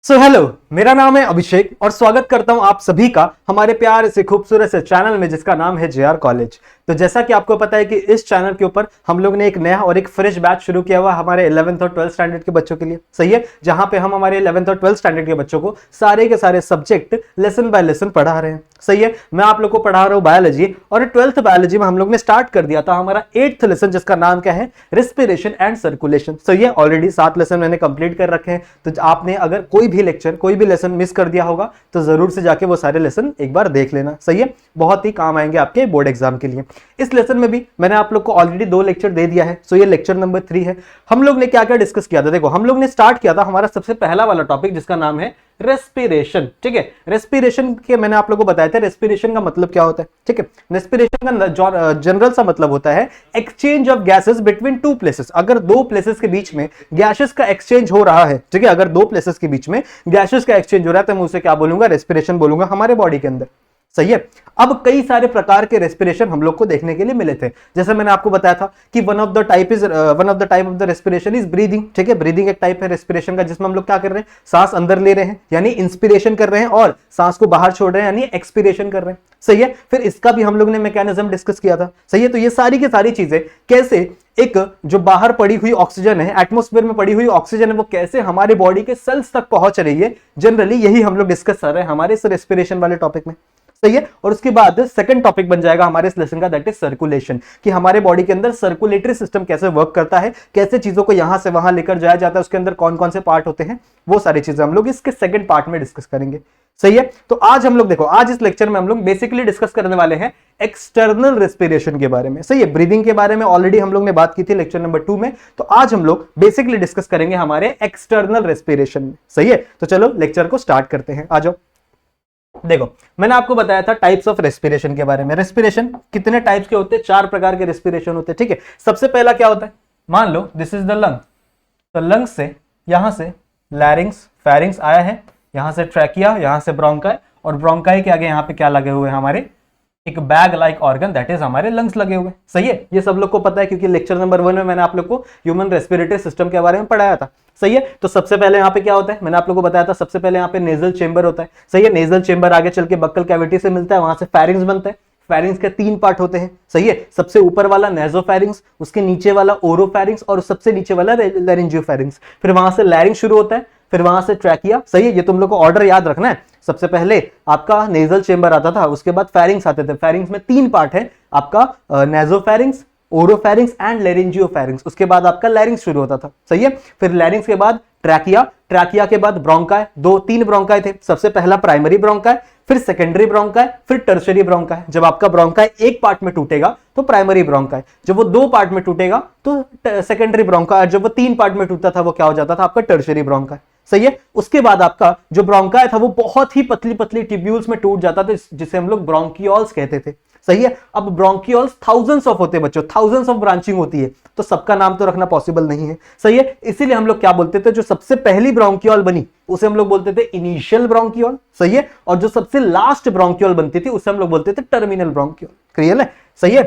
Hello, मेरा नाम है अभिषेक और स्वागत करता हूं आप सभी का हमारे प्यारे से खूबसूरत से चैनल में जिसका नाम है जेआर कॉलेज। तो जैसा कि आपको पता है कि इस चैनल के ऊपर हम लोग ने एक नया और एक फ्रेश बैच शुरू किया हुआ हमारे 11th और 12th स्टैंडर्ड के बच्चों के लिए। सही है, जहां पे हम हमारे 11th और 12th स्टैंडर्ड के बच्चों को सारे के सारे सब्जेक्ट लेसन बाय लेसन पढ़ा रहे हैं। सही है, मैं आप लोग को पढ़ा रहा हूं बायोलॉजी और 12th बायोलॉजी में हम लोग ने स्टार्ट कर दिया था हमारा 8th लेसन जिसका नाम क्या है, रेस्पिरेशन एंड सर्कुलेशन। सही है, ऑलरेडी 7 लेसन मैंने कंप्लीट कर रखे हैं। तो आपने अगर कोई भी लेक्चर कोई भी लेसन मिस कर दिया होगा तो जरूर से जाके वो सारे लेसन एक बार देख लेना। सही है, बहुत ही काम आएंगे आपके बोर्ड एग्जाम के लिए। इस लेसन में भी मैंने आप लोग को ऑलरेडी 2 लेक्चर दे दिया है। सो ये लेक्चर नंबर 3 है। हम लोग ने क्या क्या डिस्कस किया था, देखो हम लोग ने स्टार्ट किया था हमारा सबसे पहला वाला टॉपिक जिसका नाम है रेस्पिरेशन। ठीक है, रेस्पिरेशन के मैंने आप लोगों को बताया था रेस्पिरेशन का मतलब क्या होता है। ठीक है, रेस्पिरेशन का जनरल सा मतलब होता है exchange of gases between 2 places. अगर 2 प्लेसेस के बीच में गैसेस का एक्सचेंज हो रहा है, ठीक है, अगर 2 प्लेसेस के बीच में गैसेस का एक्सचेंज हो रहा है तो मैं उसे क्या बोलूंगा, रेस्पिरेशन बोलूंगा हमारे बॉडी के अंदर। सही है, अब कई सारे प्रकार के रेस्पिरेशन हम लोग को देखने के लिए मिले थे। जैसे मैंने आपको बताया था कि one of the type of the respiration is breathing. ठीक है, ब्रीदिंग एक टाइप है रेस्पिरेशन का जिसमें हम लोग क्या कर रहे हैं, सांस अंदर ले रहे हैं यानी इंस्पिरेशन कर रहे हैं और सांस को बाहर छोड़ रहे हैं यानी एक्सपिरेशन कर रहे हैं। सही है, फिर इसका भी हम लोग ने मैकेनिज्म डिस्कस किया था। सही है, तो ये सारी की सारी चीजें कैसे एक जो बाहर पड़ी हुई ऑक्सीजन है, एटमॉस्फेयर में पड़ी हुई ऑक्सीजन है, वो कैसे हमारे बॉडी के सेल्स तक पहुंच रही है, जनरली यही हम लोग डिस्कस कर रहे हैं हमारे इस रेस्पिरेशन वाले टॉपिक में। सही है, और उसके बाद सेकंड टॉपिक बन जाएगा हमारे इस लेसन का, दैट इज सर्कुलेशन, कि हमारे बॉडी के अंदर सर्कुलेटरी सिस्टम कैसे वर्क करता है, कैसे चीजों को यहां से वहां लेकर जाया जाता है, उसके अंदर कौन कौन से पार्ट होते हैं, वो सारी चीजें हम लोग इसके सेकंड पार्ट में डिस्कस करेंगे। सही है, तो आज हम लोग देखो, आज इस लेक्चर में हम लोग बेसिकली डिस्कस करने वाले हैं एक्सटर्नल रेस्पिरेशन के बारे में। सही है, ब्रीदिंग के बारे में ऑलरेडी हम लोग ने बात की थी लेक्चर नंबर 2 में, तो आज हम लोग बेसिकली डिस्कस करेंगे हमारे एक्सटर्नल रेस्पिरेशन में। सही है, तो चलो लेक्चर को स्टार्ट करते हैं, आ जाओ। देखो मैंने आपको बताया था टाइप्स ऑफ रेस्पिरेशन के बारे में। रेस्पिरेशन कितने टाइप्स के होते हैं, 4 प्रकार के रेस्पिरेशन होते हैं। ठीक है, सबसे पहला क्या होता है, मान लो दिस इज द लंग, तो लंग से यहां से लैरिंग्स फेरिंग्स आया है, यहां से ट्रैकिया, यहां से ब्रोंकाई, और ब्रोंकाई के आगे यहां पे क्या लगे हुए हैं, हमारे एक bag like organ, that is हमारे लंग्स लगे हुए। सही है, ये सब लोग को पता है क्योंकि लेक्चर नंबर 1 में मैंने आप लोग को ह्यूमन रेस्पिरेटरी सिस्टम के बारे में पढ़ाया था। सही है, तो सबसे पहले यहाँ पे क्या होता है, मैंने आप लोग को बताया था सबसे पहले यहाँ पे नेजल चेंबर होता है। सही है, नेजल चेंबर आगे चल के बक्कल कैविटी से मिलता है, वहां से फेरिंग्स बनता है। फेरिंग्स के 3 पार्ट होते हैं। सही है, सबसे ऊपर वाला नेजोफेरिंग्स, उसके नीचे वाला ओरोफेरिंग्स और सबसे नीचे वाला लैरिंजियोफेरिंग्स। फिर वहां से लैरिंग्स शुरू होता है, फिर वहां से ट्रैकिया। सही है, ये तुम लोग को ऑर्डर याद रखना है। सबसे पहले आपका नेजल चेंबर आता था, उसके बाद फेरिंग्स आते थे। फेरिंग्स में 3 पार्ट है, आपका नेजोफेरिंग्स, ओरोफेरिंग्स एंड लैरिंजियोफेरिंग्स। उसके बाद आपका लैरिंग्स शुरू होता था। सही है, फिर लैरिंग्स के बाद ट्रैकिया, ट्रैकिया के बाद ब्रोंकाई, 2-3 ब्रोंकाई थे। सबसे पहला प्राइमरी ब्रोंकाई, फिर सेकेंडरी ब्रोंकाई, फिर टर्शियरी ब्रोंकाई। जब आपका ब्रोंकाई एक पार्ट में टूटेगा तो प्राइमरी ब्रोंकाई, जब वो 2 पार्ट में टूटेगा तो सेकेंडरी ब्रोंकाई, जब वो 3 पार्ट में टूटता था वो क्या हो जाता था, आपका टर्शियरी ब्रोंकाई। सही है, उसके बाद आपका जो ब्रोंकाई था वो बहुत ही पतली पतली ट्यूब्यूल्स में टूट जाता था जिसे हम लोग ब्रोंकियोल्स कहते थे। सही है, अब ब्रोंकियोल्स थाउजेंड्स ऑफ होते हैं बच्चों, थाउजेंड्स ऑफ ब्रांचिंग होती है, तो सबका नाम तो रखना पॉसिबल नहीं है। सही है, इसीलिए हम लोग क्या बोलते थे, जो सबसे पहली ब्रोंकियोल बनी उसे हम लोग बोलते थे इनिशियल ब्रोंकियोल। सही है, और जो सबसे लास्ट ब्रोंकियोल बनती थी उसे हम लोग बोलते थे टर्मिनल ब्रोंकियोल। क्लियर है? सही है,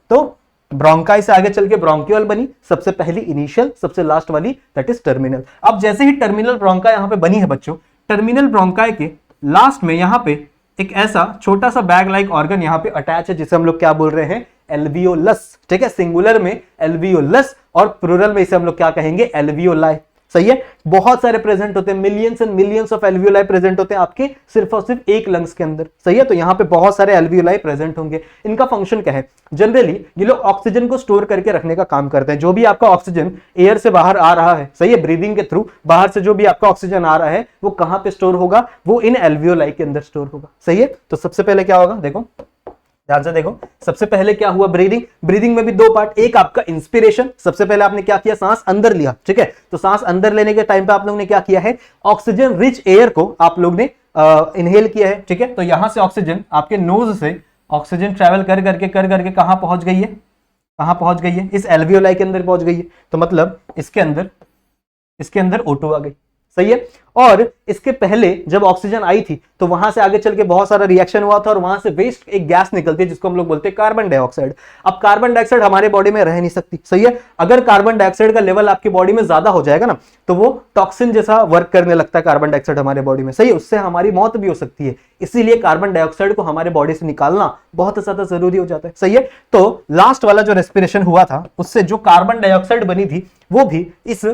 तो ब्रोंकाई से आगे चल के ब्रोंकियोल बनी, सबसे पहली इनिशियल, सबसे लास्ट वाली दैट इज टर्मिनल। अब जैसे ही टर्मिनल ब्रोंकाई यहां पे बनी है बच्चों, टर्मिनल ब्रोंकाई के लास्ट में यहां पे एक ऐसा छोटा सा बैग लाइक ऑर्गन यहां पे अटैच है जिसे हम लोग क्या बोल रहे हैं, एल्वियोलस। ठीक है, सिंगुलर में एल्वियोलस और प्लूरल में इसे हम लोग क्या कहेंगे, एल्वियोलाई। सही है, बहुत सारे प्रेजेंट होते हैं, millions and millions of alveoli present होते हैं आपके सिर्फ और सिर्फ एक लंग्स के अंदर। सही है, तो यहां पे बहुत सारे एल्वियोलाई प्रेजेंट होंगे। इनका फंक्शन क्या है, जनरली ये लोग ऑक्सीजन को स्टोर करके रखने का काम करते हैं। जो भी आपका ऑक्सीजन एयर से बाहर आ रहा है, सही है, ब्रीदिंग के थ्रू बाहर से जो भी आपका ऑक्सीजन आ रहा है वो कहां पे स्टोर होगा, वो इन एल्वियोलाई के अंदर स्टोर होगा। सही है, तो सबसे पहले क्या होगा, देखो ध्यान से देखो, सबसे पहले क्या हुआ, ब्रीदिंग। ब्रीदिंग में भी 2 पार्ट, एक आपका इंस्पिरेशन, सबसे पहले आपने क्या किया, सांस अंदर लिया। ठीक है, तो सांस अंदर लेने के टाइम पे आप लोग ने क्या किया है, ऑक्सीजन रिच एयर को आप लोग ने इनहेल किया है। ठीक है, तो यहां से ऑक्सीजन आपके नोज से ऑक्सीजन ट्रेवल कर करके कहां पहुंच गई है, कहां पहुंच गई है, इस एल्वियोलाई के अंदर पहुंच गई है। तो मतलब इसके अंदर O2 आ गई। सही है। और इसके पहले जब ऑक्सीजन आई थी तो वहां से आगे चल के बहुत सारा रिएक्शन हुआ था और वहां से वेस्ट एक गैस निकलती है जिसको हम लोग बोलते हैं कार्बन डाइऑक्साइड। अब कार्बन डाइऑक्साइड हमारे बॉडी में रह नहीं सकती, सही है। अगर कार्बन डाइऑक्साइड का लेवल आपकी बॉडी में ज्यादा हो जाएगा ना तो वो टॉक्सिन जैसा वर्क करने लगता है कार्बन डाइऑक्साइड हमारे बॉडी में, सही है। उससे हमारी मौत भी हो सकती है, इसीलिए कार्बन डाइऑक्साइड को हमारे बॉडी से निकालना बहुत ज्यादा जरूरी हो जाता है, सही है। तो लास्ट वाला जो रेस्पिरेशन हुआ था उससे जो कार्बन डाइऑक्साइड बनी थी वो भी इस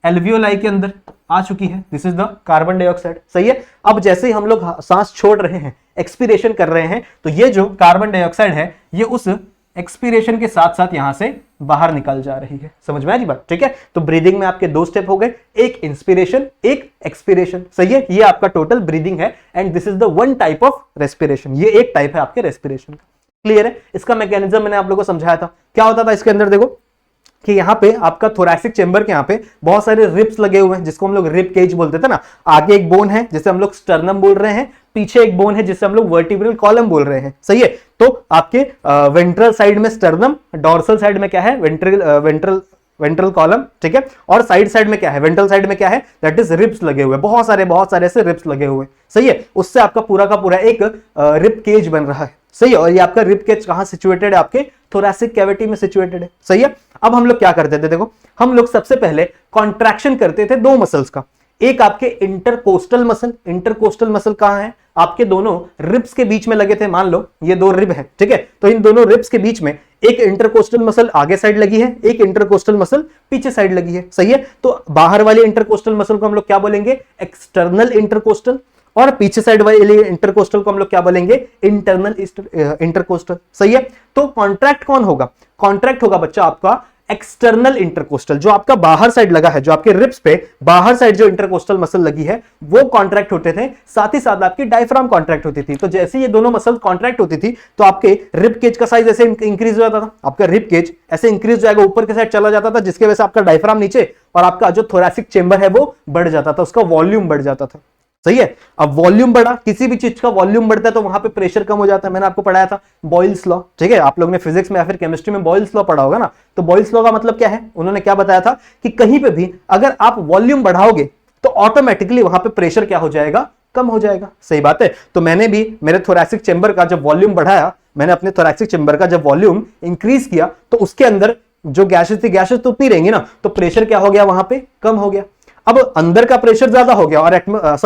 एल्वियोलाई के अंदर आ चुकी है। This is the carbon dioxide, सही है। अब जैसे ही हम लोग सांस छोड़ रहे हैं, एक्सपीरेशन कर रहे हैं, तो ये जो कार्बन डाइऑक्साइड है ये उस एक्सपीरेशन के साथ साथ यहां से बाहर निकल जा रही है। समझ में आ रही बात, ठीक है। तो ब्रीदिंग में आपके दो स्टेप हो गए, एक इंस्पिरेशन एक एक्सपीरेशन, सही है। ये आपका टोटल ब्रीदिंग है and this is the one type of respiration, ये एक टाइप है आपके रेस्पिरेशन का। क्लियर है। इसका मैकेनिज्म मैंने आप लोगों को समझाया था। क्या होता था इसके अंदर, देखो कि यहाँ पे आपका थोरैसिक चेंबर के यहाँ पे बहुत सारे रिब्स लगे हुए हैं जिसको हम लोग रिब केज बोलते थे ना। आगे एक बोन है जिसे हम लोग स्टर्नम बोल रहे हैं, पीछे एक बोन है जिसे हम लोग वर्टिब्रल कॉलम बोल रहे हैं, सही है। तो आपके वेंट्रल साइड में स्टर्नम, डॉर्सल साइड में क्या है, वेंट्रल कॉलम, ठीक है। और साइड साइड में क्या है, वेंट्रल साइड में क्या है, दैट इज रिब्स लगे हुए, बहुत सारे ऐसे रिब्स लगे हुए, सही है। उससे आपका पूरा का पूरा एक रिब केज बन रहा है, सही है। और ये आपका रिब केज कहां सिचुएटेड है, आपके थोरैसिक कैविटी में सिचुएटेड है, सही है। अब हम लोग क्या करते थे, देखो हम लोग सबसे पहले कॉन्ट्रैक्शन करते थे दो मसल्स का। एक आपके इंटरकोस्टल मसल, इंटरकोस्टल मसल कहां है, आपके दोनों रिब्स के बीच में लगे थे। मान लो ये दो रिब है, ठीक है। तो इन दोनों रिब्स के बीच में एक इंटरकोस्टल मसल आगे साइड लगी है, एक इंटरकोस्टल मसल पीछे साइड लगी है, सही है। तो बाहर वाले इंटरकोस्टल मसल को हम लोग क्या बोलेंगे, एक्सटर्नल इंटरकोस्टल, और पीछे साइड वाले इंटरकोस्टल को हम लोग क्या बोलेंगे, इंटरनल इंटरकोस्टल, सही है। तो कॉन्ट्रैक्ट कौन होगा, कॉन्ट्रैक्ट होगा बच्चा आपका एक्सटर्नल इंटरकोस्टल, जो आपका बाहर साइड लगा है, जो आपके रिब्स पे बाहर साइड जो इंटरकोस्टल मसल लगी है वो कॉन्ट्रैक्ट होते थे। साथ ही साथ आपकी डायफ्राम कॉन्ट्रैक्ट होती थी। तो जैसे ये दोनों मसल कॉन्ट्रैक्ट होती थी तो आपके रिब केज का साइज ऐसे इंक्रीज हो जाता था, आपका रिब केज ऐसे इंक्रीज हो जाएगा, ऊपर के साइड चला जाता था, जिसकी वजह से आपका डायफ्राम नीचे और आपका जो थोरैसिक चेंबर है वो बढ़ जाता था, उसका वॉल्यूम बढ़ जाता था, सही है। अब वॉल्यूम बढ़ा, किसी भी चीज का वॉल्यूम बढ़ता है तो वहां पे प्रेशर कम हो जाता है। मैंने आपको पढ़ाया था बॉयल्स लॉ, ठीक है। आप लोग ने फिजिक्स में या फिर केमिस्ट्री में बॉयल्स लॉ पढ़ा होगा ना। तो बॉयल्स लॉ का मतलब क्या है, उन्होंने क्या बताया था कि कहीं पे भी अगर आप वॉल्यूम बढ़ाओगे तो ऑटोमेटिकली वहां पे प्रेशर क्या हो जाएगा, कम हो जाएगा, सही बात है। तो मैंने भी मेरे थोरैसिक चेंबर का जब वॉल्यूम बढ़ाया, मैंने अपने थोरैसिक चेंबर का जब वॉल्यूम इंक्रीज किया तो उसके अंदर जो गैसेस थी, गैसेस तो उतनी रहेंगी ना, तो प्रेशर क्या हो गया, वहां पे कम हो गया। अब अंदर का प्रेशर ज्यादा हो गया और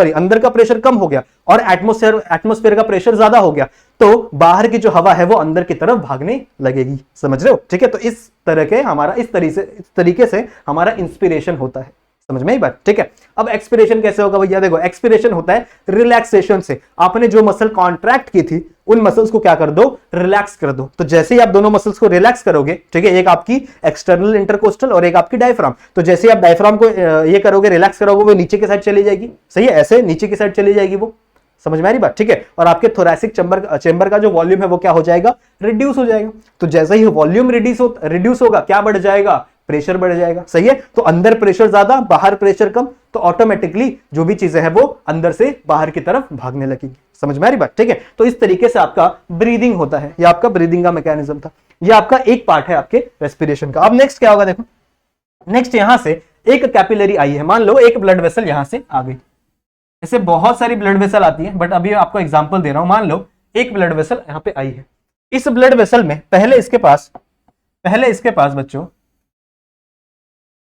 अंदर का प्रेशर कम हो गया और एटमॉस्फेयर का प्रेशर ज्यादा हो गया, तो बाहर की जो हवा है वो अंदर की तरफ भागने लगेगी, समझ रहे हो, ठीक है। तो इस तरीके से हमारा इंस्पिरेशन होता है, समझ में ही बात, ठीक है। अब एक्सपिरेशन कैसे होगा भैया, देखो एक्सपिरेशन होता है रिलैक्सेशन से। आपने जो मसल कॉन्ट्रैक्ट की थी उन मसल्स को क्या कर दो, रिलैक्स कर दो। तो जैसे ही आप दोनों मसल्स को रिलैक्स करोगे, ठीक है, एक आपकी एक्सटर्नल इंटरकोस्टल और एक आपकी डायफ्राम, तो जैसे ही आप डायफ्राम को ये करोगे, रिलैक्स करोगे, वो नीचे की साइड चली जाएगी, सही है, ऐसे नीचे की साइड चली जाएगी वो, समझ में आ रही बात, ठीक है। और आपके थोरैसिक चेंबर का जो वॉल्यूम है वो क्या हो जाएगा, रिड्यूस हो जाएगा। तो जैसे ही वॉल्यूम रिड्यूस होगा, क्या बढ़ जाएगा, प्रेशर बढ़ जाएगा, सही है। तो अंदर प्रेशर ज्यादा, बाहर प्रेशर कम, तो ऑटोमेटिकली जो भी चीजें हैं वो अंदर से बाहर की तरफ भागने लगेगी, समझ में आ रही बात, ठीक है। तो इस तरीके से आपका ब्रीदिंग होता है, ये आपका ब्रीदिंग का मैकेनिज्म था, ये आपका एक पार्ट है आपके रेस्पिरेशन का। अब नेक्स्ट क्या होगा, देखो नेक्स्ट यहां से एक कैपिलरी आई है, मान लो एक ब्लड वेसल यहां से आ गई। ऐसे बहुत सारी ब्लड वेसल आती है, बट अभी आपको एग्जांपल दे रहा हूं। मान लो एक ब्लड वेसल यहां पे आई है, इस ब्लड वेसल में पहले इसके पास बच्चों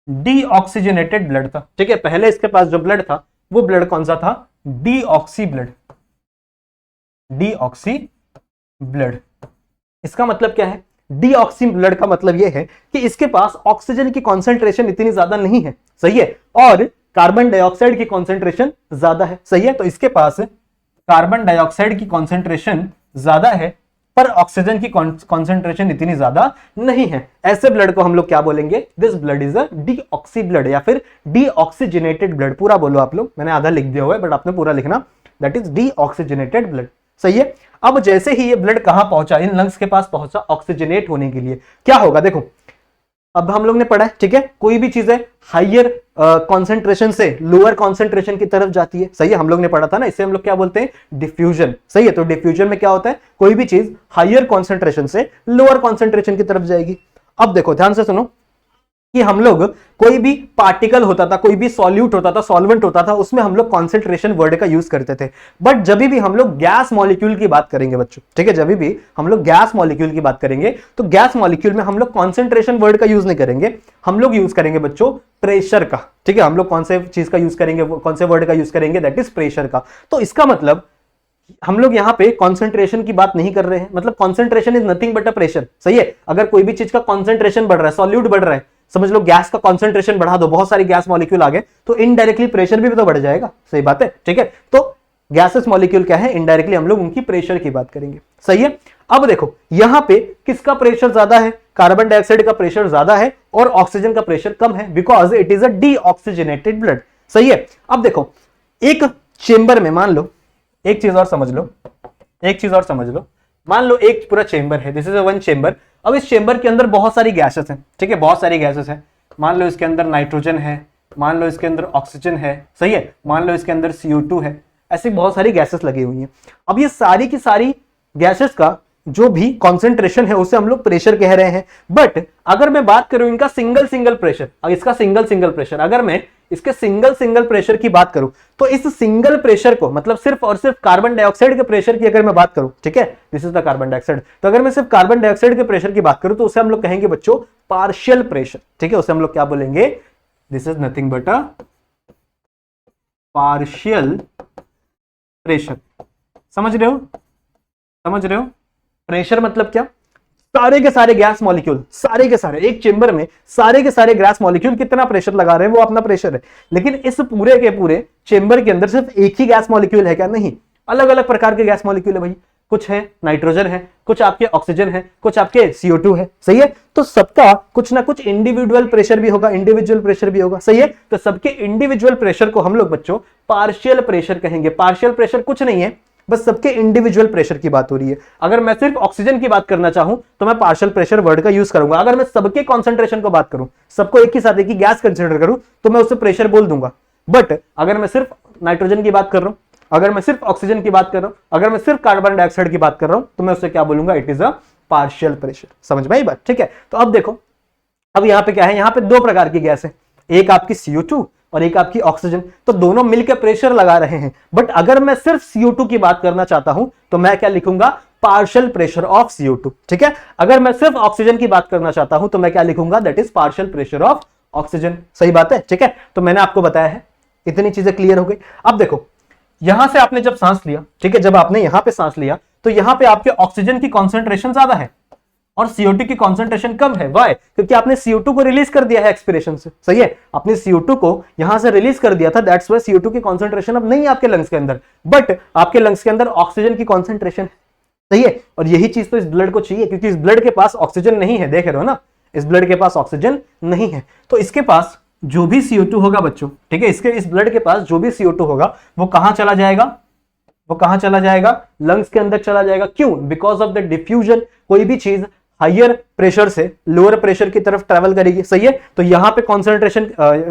डीऑक्सीजनेटेड ब्लड था, ठीक है। पहले इसके पास जो ब्लड था वो ब्लड कौन सा था, डीऑक्सी ब्लड, डीऑक्सी ब्लड। इसका मतलब क्या है, डीऑक्सी ब्लड का मतलब यह है कि इसके पास ऑक्सीजन की कॉन्सेंट्रेशन इतनी ज्यादा नहीं है, सही है, और कार्बन डाइऑक्साइड की कॉन्सेंट्रेशन ज्यादा है, सही है। तो इसके पास कार्बन डाइऑक्साइड की कॉन्सेंट्रेशन ज्यादा है पर ऑक्सीजन की कॉन्सेंट्रेशन इतनी ज्यादा नहीं है। ऐसे ब्लड को हम लोग क्या बोलेंगे, this blood is a deoxy blood या फिर डीऑक्सीजनेटेड ब्लड। पूरा बोलो आप लोग, मैंने आधा लिख दिया हुआ है बट आपने पूरा लिखना, दैट इज डीऑक्सीजनेटेड ब्लड, सही है। अब जैसे ही ये ब्लड कहां पहुंचा, इन लंग्स के पास पहुंचा ऑक्सीजनेट होने के लिए, क्या होगा, देखो अब हम लोग ने पढ़ा है, ठीक है, कोई भी चीज है हाइयर कॉन्सेंट्रेशन से लोअर कॉन्सेंट्रेशन की तरफ जाती है, सही है, हम लोग ने पढ़ा था ना, इसे हम लोग क्या बोलते हैं, डिफ्यूजन, सही है। तो डिफ्यूजन में क्या होता है, कोई भी चीज हाइयर कॉन्सेंट्रेशन से लोअर कॉन्सेंट्रेशन की तरफ जाएगी। अब देखो ध्यान से सुनो, कि हम लोग कोई भी पार्टिकल होता था, कोई भी सॉल्यूट होता था, सॉल्वेंट होता था, उसमें हम लोग कॉन्सेंट्रेशन वर्ड का यूज करते थे। बट जब भी हम लोग गैस मॉलिक्यूल की बात करेंगे बच्चों, ठीक है, जब भी हम लोग गैस मॉलिक्यूल की बात करेंगे तो गैस मॉलिक्यूल में हम लोग कॉन्सेंट्रेशन वर्ड का यूज नहीं करेंगे, हम लोग यूज करेंगे बच्चों प्रेशर का। ठीक है, हम लोग कौन से चीज का यूज करेंगे, कौन से वर्ड का यूज करेंगे, दैट इज प्रेशर का। तो इसका मतलब हम लोग यहां पे कंसंट्रेशन की बात नहीं कर रहे हैं, मतलब concentration is nothing but a pressure. सही है, अगर कोई भी चीज का कंसंट्रेशन बढ़ रहा है, सॉल्यूट बढ़ रहा है, समझ लो गैस का कंसंट्रेशन बढ़ा दो, बहुत सारी गैस मॉलिक्यूल आ गए, तो इनडायरेक्टली प्रेशर भी तो बढ़ जाएगा। सही बात है, ठीक है। तो गैसेस मॉलिक्यूल क्या है, इनडायरेक्टली हम लोग उनकी प्रेशर की बात करेंगे। सही है, अब देखो यहां पे किसका प्रेशर ज्यादा है, कार्बन डाइऑक्साइड का प्रेशर ज्यादा है और ऑक्सीजन का प्रेशर कम है, because it is a deoxygenated blood. सही है, अब देखो एक चेंबर में मान लो, एक चीज और समझ लो, एक चीज और समझ लो, मान लो एक पूरा चेंबर है, this is a one chamber. अब इस चेंबर के अंदर बहुत सारी गैसेस हैं, ठीक है, बहुत सारी गैसेस हैं। मान लो इसके अंदर नाइट्रोजन है, मान लो इसके अंदर ऑक्सीजन है, सही है, मान लो इसके अंदर CO2 है, ऐसी बहुत सारी गैसेस लगी हुई हैं। अब ये सारी की सारी गैसेस का जो भी कॉन्सेंट्रेशन है उसे हम लोग प्रेशर कह रहे हैं। बट अगर मैं बात करूं इनका सिंगल सिंगल प्रेशर, इसका सिंगल सिंगल प्रेशर, अगर मैं इसके सिंगल सिंगल प्रेशर की बात करूं तो इस सिंगल प्रेशर को, मतलब सिर्फ और सिर्फ कार्बन डाइऑक्साइड के प्रेशर की अगर मैं बात करूं, ठीक है, this is the carbon dioxide, तो अगर मैं सिर्फ कार्बन डाइऑक्साइड के प्रेशर की बात करूं तो उसे हम लोग कहेंगे बच्चों पार्शियल प्रेशर। ठीक है, उसे हम लोग क्या बोलेंगे, this is nothing but a partial pressure. समझ रहे हो, समझ रहे हो, प्रेशर मतलब क्या, सारे के सारे गैस मॉलिक्यूल, सारे के सारे एक चेंबर में सारे के सारे गैस मॉलिक्यूल कितना प्रेशर लगा रहे हैं वो अपना प्रेशर है। लेकिन इस पूरे के पूरे चेंबर के अंदर सिर्फ एक ही गैस मॉलिक्यूल है क्या, नहीं, अलग अलग प्रकार के गैस मॉलिक्यूल है भाई, कुछ है नाइट्रोजन है, कुछ आपके ऑक्सीजन है, कुछ आपके CO2 है। सही है, तो सबका कुछ ना कुछ इंडिविजुअल प्रेशर भी होगा, इंडिविजुअल प्रेशर भी होगा। सही है, तो सबके इंडिविजुअल प्रेशर को हम लोग बच्चों पार्शियल प्रेशर कहेंगे। पार्शियल प्रेशर कुछ नहीं है, बस सबके इंडिविजुअल प्रेशर की बात हो रही है। अगर मैं सिर्फ ऑक्सीजन की बात करना चाहूं तो मैं पार्शियल प्रेशर वर्ड का यूज करूंगा। अगर मैं सबके कॉन्सेंट्रेशन को बात करूं, सबको एक ही साथ एक ही गैस कंसिडर करूं तो मैं उससे प्रेशर बोल दूंगा। बट अगर मैं सिर्फ नाइट्रोजन की बात कर रहा हूं, अगर मैं सिर्फ ऑक्सीजन की बात कर रहा हूं, अगर मैं सिर्फ कार्बन डाइऑक्साइड की बात कर रहा हूं तो मैं उससे क्या बोलूंगा, it is a partial pressure. समझ में आई बात, ठीक है। तो अब देखो, अब यहां पे क्या है, यहां पे दो प्रकार की गैस है, एक आपकी CO2 और एक आपकी ऑक्सीजन, तो दोनों मिलकर प्रेशर लगा रहे हैं। बट अगर मैं सिर्फ CO2 की बात करना चाहता हूं तो मैं क्या लिखूंगा, पार्शियल प्रेशर ऑफ CO2। ठीक है, अगर मैं सिर्फ ऑक्सीजन की बात करना चाहता हूं तो मैं क्या लिखूंगा, that is partial pressure of oxygen. सही बात है, ठीक है। तो मैंने आपको बताया है, इतनी चीजें क्लियर हो गई। अब देखो यहां से आपने जब सांस लिया, ठीक है, जब आपने यहां पे सांस लिया तो यहां पे आपके ऑक्सीजन की कॉन्सेंट्रेशन ज्यादा है और CO2 की कॉन्सेंट्रेशन कम है। वाई, क्योंकि आपने CO2 को रिलीज कर दिया है एक्सपिरेशन से। सही है, आपने CO2 को यहां से रिलीज कर दिया था, दैट्स व्हाई CO2 की कॉन्सेंट्रेशन अब नहीं है आपके लंग्स के अंदर, बट आपके लंग्स के अंदर ऑक्सीजन की कॉन्सेंट्रेशन है। सही है, और यही चीज तो इस ब्लड को चाहिए, क्योंकि इस ब्लड के पास ऑक्सीजन नहीं है, देख रहे हो ना, इस ब्लड के पास ऑक्सीजन नहीं है, तो इसके पास जो भी CO2 होगा बच्चों, ठीक है, इसके इस ब्लड के पास जो भी CO2 होगा वो कहां चला जाएगा, वो कहां चला जाएगा, लंग्स के अंदर चला जाएगा। क्यों, बिकॉज ऑफ द डिफ्यूजन। कोई भी चीज हायर प्रेशर से लोअर प्रेशर की तरफ ट्रैवल करेगी। सही है, तो यहां पे कॉन्सेंट्रेशन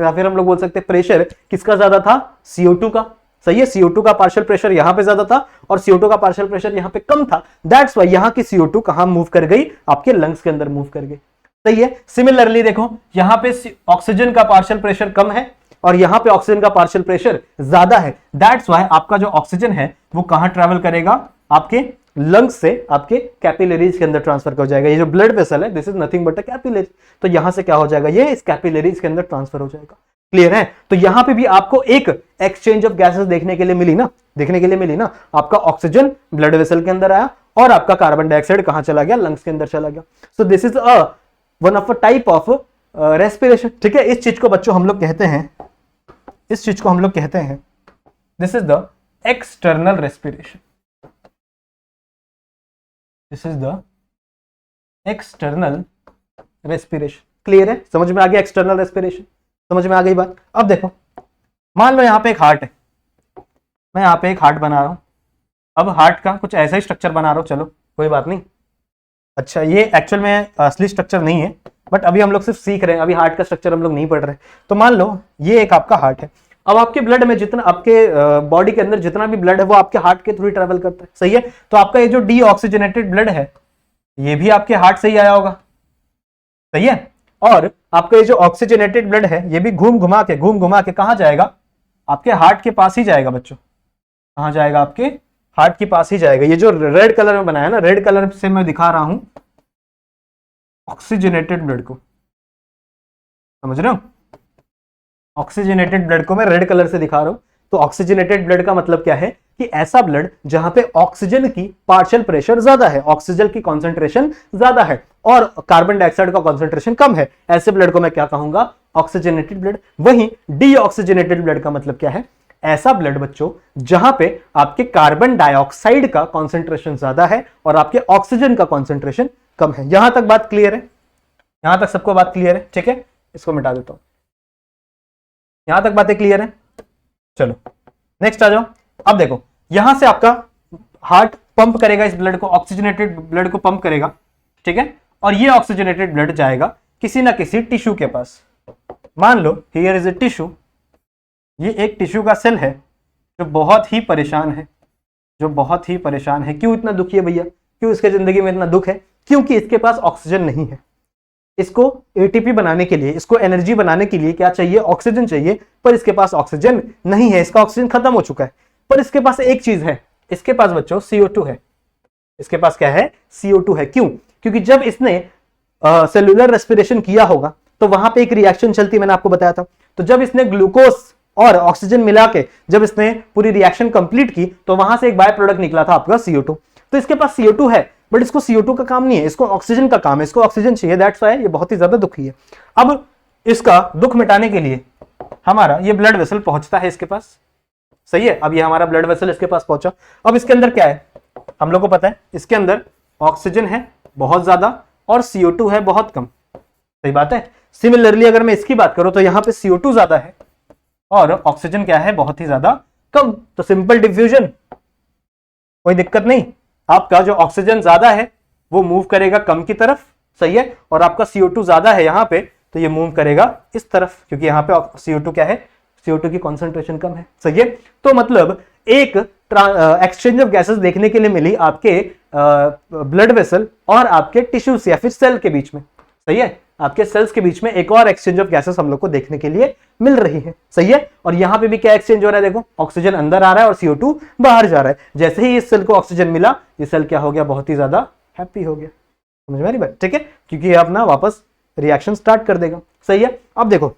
या फिर हम लोग बोल सकते हैं प्रेशर किसका ज्यादा था, CO2 का। सही है, CO2 का पार्शियल प्रेशर यहां पे ज्यादा था और CO2 का पार्शियल प्रेशर यहां पे कम था, दैट्स व्हाई यहां की CO2 कहां मूव कर गई, आपके लंग्स के अंदर मूव कर गई। सही है, सिमिलरली देखो यहां पे ऑक्सीजन का पार्शियल प्रेशर कम है और यहां पे ऑक्सीजन का पार्शियल प्रेशर ज्यादा है, दैट्स व्हाई आपका जो ऑक्सीजन है वो कहां ट्रैवल करेगा, आपके लंग्स से आपके कैपिलरीज के अंदर ट्रांसफर हो जाएगा। ये जो ब्लड वेसल है, this is nothing but a capillary, तो यहां से क्या हो जाएगा, ये इस कैपिलरीज के अंदर ट्रांसफर हो जाएगा। क्लियर है, तो यहां पे भी आपको एक एक्सचेंज ऑफ गैसेस देखने के लिए मिली ना, देखने के लिए मिली ना, आपका ऑक्सीजन ब्लड वेसल के अंदर आया और आपका कार्बन डाइऑक्साइड कहां चला गया, लंग्स के अंदर चला गया। So this is one of a type of respiration. ठीक है, इस चीज को बच्चों हम लोग कहते हैं, इस चीज को हम लोग कहते हैं, this is the external respiration. This is the external respiration. Clear है, समझ में आ गया, एक्सटर्नल रेस्पिरेशन समझ में आ गई बात। अब देखो मान लो यहां पे एक हार्ट है, मैं यहां पे एक हार्ट बना रहा हूं, अब हार्ट का कुछ ऐसा ही स्ट्रक्चर बना रहा हूं, चलो कोई बात नहीं। अच्छा, ये एक्चुअल में असली स्ट्रक्चर नहीं है, बट अभी हम लोग सिर्फ सीख रहे हैं, अभी हार्ट का स्ट्रक्चर हम लोग नहीं पढ़ रहे। तो मान लो ये एक आपका हार्ट है, अब आपके ब्लड में जितना, आपके बॉडी के अंदर जितना भी ब्लड है वो आपके हार्ट के थ्रू ट्रेवल करता है। सही है, तो आपका ये जो डीऑक्सीजनेटेड ब्लड है ये भी आपके हार्ट से ही आया होगा। सही है, और आपका ये जो ऑक्सीजनेटेड ब्लड है ये भी घूम घुमा के कहां जाएगा, आपके हार्ट के पास ही जाएगा बच्चों। कहां जाएगा, आपके हार्ट के पास ही जाएगा। ये जो रेड कलर में बनाया ना, रेड कलर से मैं दिखा रहा हूं ऑक्सीजनेटेड ब्लड को, समझ रहे हो, ऑक्सीजनेटेड ब्लड को मैं रेड कलर से दिखा रहा हूं। तो ऑक्सीजनेटेड ब्लड का मतलब क्या है कि ऐसा ब्लड जहां पे ऑक्सीजन की पार्शियल प्रेशर ज्यादा है, ऑक्सीजन की कॉन्सेंट्रेशन ज्यादा है और कार्बन डाइऑक्साइड का कॉन्सेंट्रेशन कम है, ऐसे ब्लड को मैं क्या कहूंगा, ऑक्सीजनेटेड ब्लड। वहीं डीऑक्सीजनेटेड ब्लड का मतलब क्या है, ऐसा ब्लड बच्चों जहां पे आपके कार्बन डाइऑक्साइड का कॉन्सेंट्रेशन ज्यादा है और आपके ऑक्सीजन का कॉन्सेंट्रेशन कम है। यहां तक बात क्लियर है, यहां तक सबको बात क्लियर है, ठीक है, इसको मिटा देता हूं, यहां तक बातें क्लियर है। चलो नेक्स्ट आ जाओ। अब देखो यहां से आपका हार्ट पंप करेगा इस ब्लड को, ऑक्सीजनेटेड ब्लड को पंप करेगा, ठीक है, और ये ऑक्सीजनेटेड ब्लड जाएगा किसी ना किसी टिश्यू के पास। मान लो हियर इज ए टिश्यू, ये एक टिश्यू का सेल है जो बहुत ही परेशान है, जो बहुत ही परेशान है। क्यों इतना दुखी है भैया, क्यों इसके जिंदगी में इतना दुख है, क्योंकि इसके पास ऑक्सीजन नहीं है। इसको एटीपी बनाने के लिए, इसको एनर्जी बनाने के लिए क्या चाहिए, ऑक्सीजन चाहिए, पर इसके पास ऑक्सीजन नहीं है, इसका ऑक्सीजन खत्म हो चुका है। पर इसके पास एक चीज है, इसके पास बच्चों CO2 है। इसके पास क्या है, CO2 है। क्यों, क्योंकि जब इसने सेलुलर रेस्पिरेशन किया होगा तो वहां पे एक रिएक्शन चलती, मैंने आपको बताया था। तो जब इसने ग्लूकोज और ऑक्सीजन मिला के जब इसने पूरी रिएक्शन कंप्लीट की तो वहां से एक बाय प्रोडक्ट निकला था आपका CO2। तो इसके पास CO2 है, बट इसको CO2 का काम नहीं है, इसको ऑक्सीजन का काम है, इसको ऑक्सीजन चाहिए, दैट्स व्हाई ये बहुत ही ज्यादा दुखी है। अब इसका दुख मिटाने के लिए हमारा ये ब्लड वेसल पहुंचता है इसके पास, सही है। अब ये हमारा ब्लड वेसल इसके पास पहुंचा। अब इसके अंदर क्या है, हम लोग को पता है इसके अंदर ऑक्सीजन है बहुत ज्यादा और CO2 है बहुत कम, सही बात है। सिमिलरली अगर मैं इसकी बात करूं तो यहां पे CO2 ज्यादा है और ऑक्सीजन क्या है, बहुत ही ज्यादा कम। तो सिंपल डिफ्यूजन, कोई दिक्कत नहीं। आपका जो ऑक्सीजन ज्यादा है वो मूव करेगा कम की तरफ, सही है, और आपका CO2 ज्यादा है यहां पे तो ये मूव करेगा इस तरफ, क्योंकि यहां पे CO2 क्या है, CO2 की कॉन्सेंट्रेशन कम है, सही है। तो मतलब एक एक्सचेंज ऑफ गैसेस देखने के लिए मिली आपके ब्लड वेसल और आपके टिश्यूज या फिर सेल के बीच में, सही है। आपके सेल्स के बीच में एक और एक्सचेंज ऑफ गैसेस हम लोग को देखने के लिए मिल रही है, सही है। और यहां पे भी क्या एक्सचेंज हो रहा है, देखो ऑक्सीजन अंदर आ रहा है और CO2 बाहर जा रहा है। जैसे ही इस सेल को ऑक्सीजन मिला, ये सेल क्या हो गया, बहुत ही ज्यादा हैप्पी हो गया, समझ में आ रही बात, ठीक है, क्योंकि ये अपना वापस रिएक्शन स्टार्ट कर देगा, सही है। अब देखो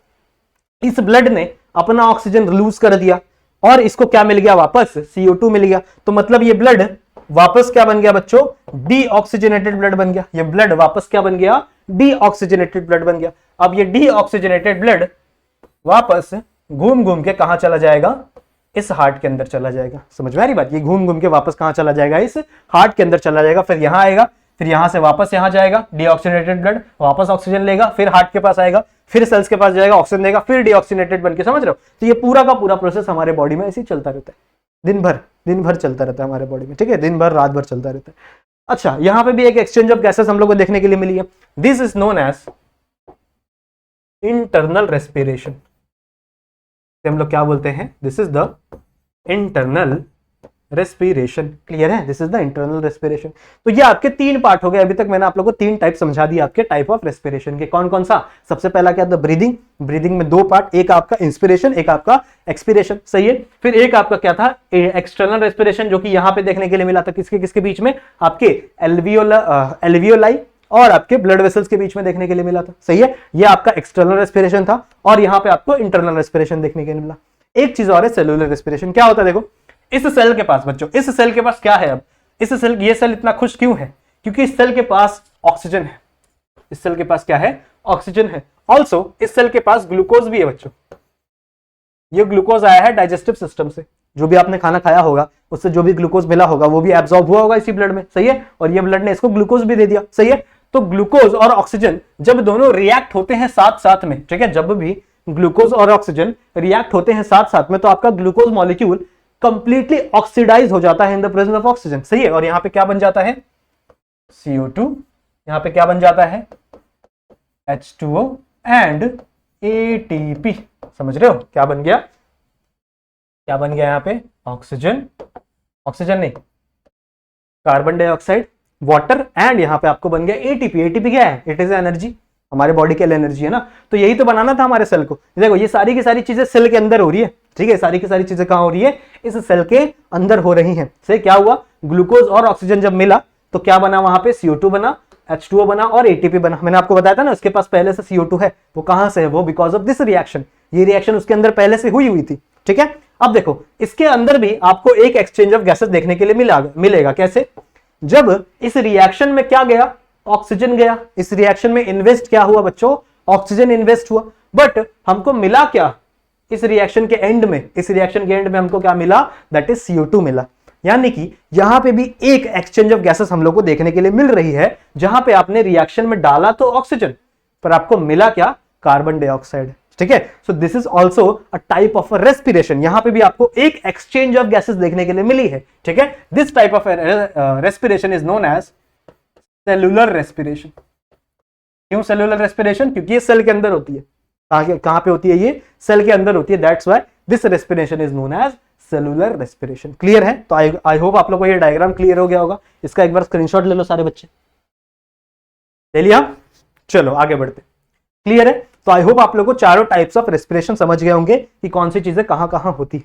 इस ब्लड ने अपना ऑक्सीजन लूज कर दिया और इसको क्या मिल गया, वापस CO2 मिल गया। तो मतलब ये ब्लड वापस क्या बन गया बच्चों, डीऑक्सीजनेटेड ब्लड बन गया। ये ब्लड वापस क्या बन गया, डीऑक्सीजनेटेड ब्लड बन गया। अब ये डीऑक्सीजनेटेड ब्लड वापस घूम घूम के कहां चला जाएगा, इस हार्ट के अंदर चला जाएगा, समझ में आ रही बात। ये घूम घूम के वापस कहां चला जाएगा, इस हार्ट के अंदर चला जाएगा, फिर यहां आएगा, फिर यहां से वापस यहां जाएगा, डीऑक्सीजनेटेड ब्लड वापस ऑक्सीजन लेगा, फिर हार्ट के पास आएगा, फिर सेल्स के पास जाएगा, ऑक्सीजन देगा, फिर डीऑक्सीजनेटेड बन के, समझ रहे हो। तो ये पूरा का पूरा प्रोसेस हमारे बॉडी में ऐसे ही चलता रहता है, दिन भर चलता रहता है हमारे बॉडी में, ठीक है, दिन भर रात भर चलता रहता है। अच्छा, यहां पे भी एक एक्सचेंज ऑफ गैसेस हम लोग को देखने के लिए मिली है। This is known as internal respiration. हम लोग क्या बोलते हैं, this is the internal respiration, clear है, this is the internal respiration. तो ये आपके तीन पार्ट हो गए। अभी तक मैंने आप लोगों को तीन टाइप समझा दिया आपके टाइप ऑफ रेस्पिरेशन के। कौन कौन सा, सबसे पहला क्या था, ब्रीदिंग। ब्रीदिंग में दो पार्ट, एक आपका इंस्पिरेशन, एक आपका एक्सपिरेशन, सही है। फिर एक आपका क्या था, एक्सटर्नल रेस्पिरेशन, जो कि यहां पे देखने के लिए मिला था, किसके किसके बीच में, आपके एल्वियोलाई और आपके ब्लड वेसल्स के बीच में देखने के लिए मिला था, सही है। ये आपका एक्सटर्नल रेस्पिरेशन था और यहां पे आपको इंटरनल रेस्पिरेशन देखने के लिए मिला। एक चीज और है, सेलुलर रेस्पिरेशन। क्या होता है, देखो इस सेल के पास बच्चों, इस सेल के पास क्या है, अब इस सेल, ये सेल इतना खुश क्यों है, क्योंकि इस सेल के पास ऑक्सीजन है। इस सेल के पास क्या है, ऑक्सीजन है। ऑल्सो इस सेल के पास ग्लूकोज भी है बच्चों। ये ग्लूकोज आया है डाइजेस्टिव सिस्टम से, जो भी आपने खाना खाया होगा उससे जो भी ग्लूकोज मिला होगा वो भी एब्जॉर्ब हुआ होगा इसी ब्लड में, सही है। और ये ब्लड ने इसको ग्लूकोज भी दे दिया, सही है। तो ग्लूकोज और ऑक्सीजन जब दोनों रिएक्ट होते हैं साथ साथ में, ठीक है, जब भी ग्लूकोज और ऑक्सीजन रिएक्ट होते हैं साथ साथ में, तो आपका ग्लूकोज मॉलिक्यूल कंप्लीटली ऑक्सीडाइज हो जाता है in the presence of oxygen, सही है। और यहां पे क्या बन जाता है, CO2, यहां पे क्या बन जाता है, H2O एंड ATP, समझ रहे हो क्या बन गया, क्या बन गया यहां पे, ऑक्सीजन, ऑक्सीजन नहीं, कार्बन डाइऑक्साइड, वाटर, एंड यहां पे आपको बन गया ATP। ATP क्या है, इट इज एनर्जी, हमारे बॉडी के लिए एनर्जी है ना, तो यही तो बनाना था हमारे सेल को। देखो ये सारी की सारी चीजें सेल के अंदर हो रही है, ठीक है, सारी की सारी चीजें कहां हो रही है, इस सेल के अंदर हो रही हैं। से क्या हुआ, ग्लूकोज और ऑक्सीजन जब मिला तो क्या बना, वहां पे CO2 बना, H2O बना और ATP बना। मैंने आपको बताया था ना उसके पास पहले से CO2 है, वो कहां से है, वो बिकॉज ऑफ दिस रिएक्शन, ये रिएक्शन उसके अंदर पहले से हुई थी, ठीक है। अब देखो इसके अंदर भी आपको एक एक्सचेंज ऑफ गैसेस देखने के लिए मिलेगा। कैसे, जब इस रिएक्शन में क्या गया, ऑक्सीजन गया, इस रिएक्शन में इन्वेस्ट क्या हुआ बच्चों, ऑक्सीजन इन्वेस्ट हुआ, बट हमको मिला क्या इस रिएक्शन के एंड में, इस रिएक्शन के एंड में हमको क्या मिला, दैट इज CO2 मिला। यानी कि यहां पे भी एक एक्सचेंज ऑफ गैसेस हम लोग को देखने के लिए मिल रही है, जहां पे आपने रिएक्शन में डाला तो ऑक्सीजन, पर आपको मिला क्या, कार्बन डाइऑक्साइड, ठीक है। So this is also a type of respiration, यहां पे भी आपको एक एक्सचेंज ऑफ गैसेस देखने के लिए मिली है, ठीक है। This type of respiration is known as cellular respiration. क्यों सेलुलर रेस्पिरेशन, क्योंकि ये सेल के अंदर होती है। कहां पे होती है, ये सेल के अंदर होती है, that's why this respiration is known as cellular respiration. Clear है, तो आई होप आप लोगों को ये डायग्राम क्लियर हो गया होगा। इसका एक बार स्क्रीनशॉट ले लो सारे बच्चे, ले लिया, चलो आगे बढ़ते। क्लियर है, तो आई होप आप लोगों को चारों टाइप्स ऑफ रेस्पिरेशन समझ गए होंगे कि कौन सी चीजें कहां कहां होती है,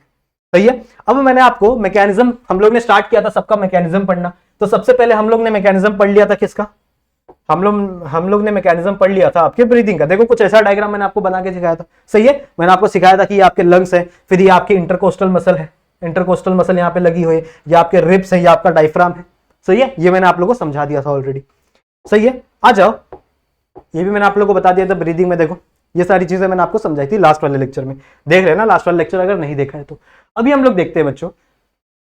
सही है। अब मैंने आपको मैकेनिज्म, हम लोग ने स्टार्ट किया था सबका मैकेनिज्म पढ़ना, तो सबसे पहले हम लोग ने मैकेनिज्म पढ़ लिया था किसका, हम लोग ने मैकेनिज्म पढ़ लिया था आपके ब्रीदिंग का। देखो कुछ ऐसा डायग्राम मैंने आपको बना के सिखाया था, सही है। मैंने आपको सिखाया था कि ये आपके लंग्स है, फिर ये आपके इंटरकोस्टल मसल है, इंटरकोस्टल मसल यहाँ पे लगी हुई है, ये आपके रिब्स है, ये आपका डायफ्राम है, सही है। ये मैंने आप लोगों को समझा दिया था ऑलरेडी, सही है। आ जाओ, ये भी मैंने आप लोगों को बता दिया था ब्रीदिंग में। देखो ये सारी चीजें मैंने आपको समझाई थी लास्ट वाले लेक्चर में, देख लेना लास्ट वाले लेक्चर अगर नहीं देखा है तो। अभी हम लोग देखते हैं बच्चों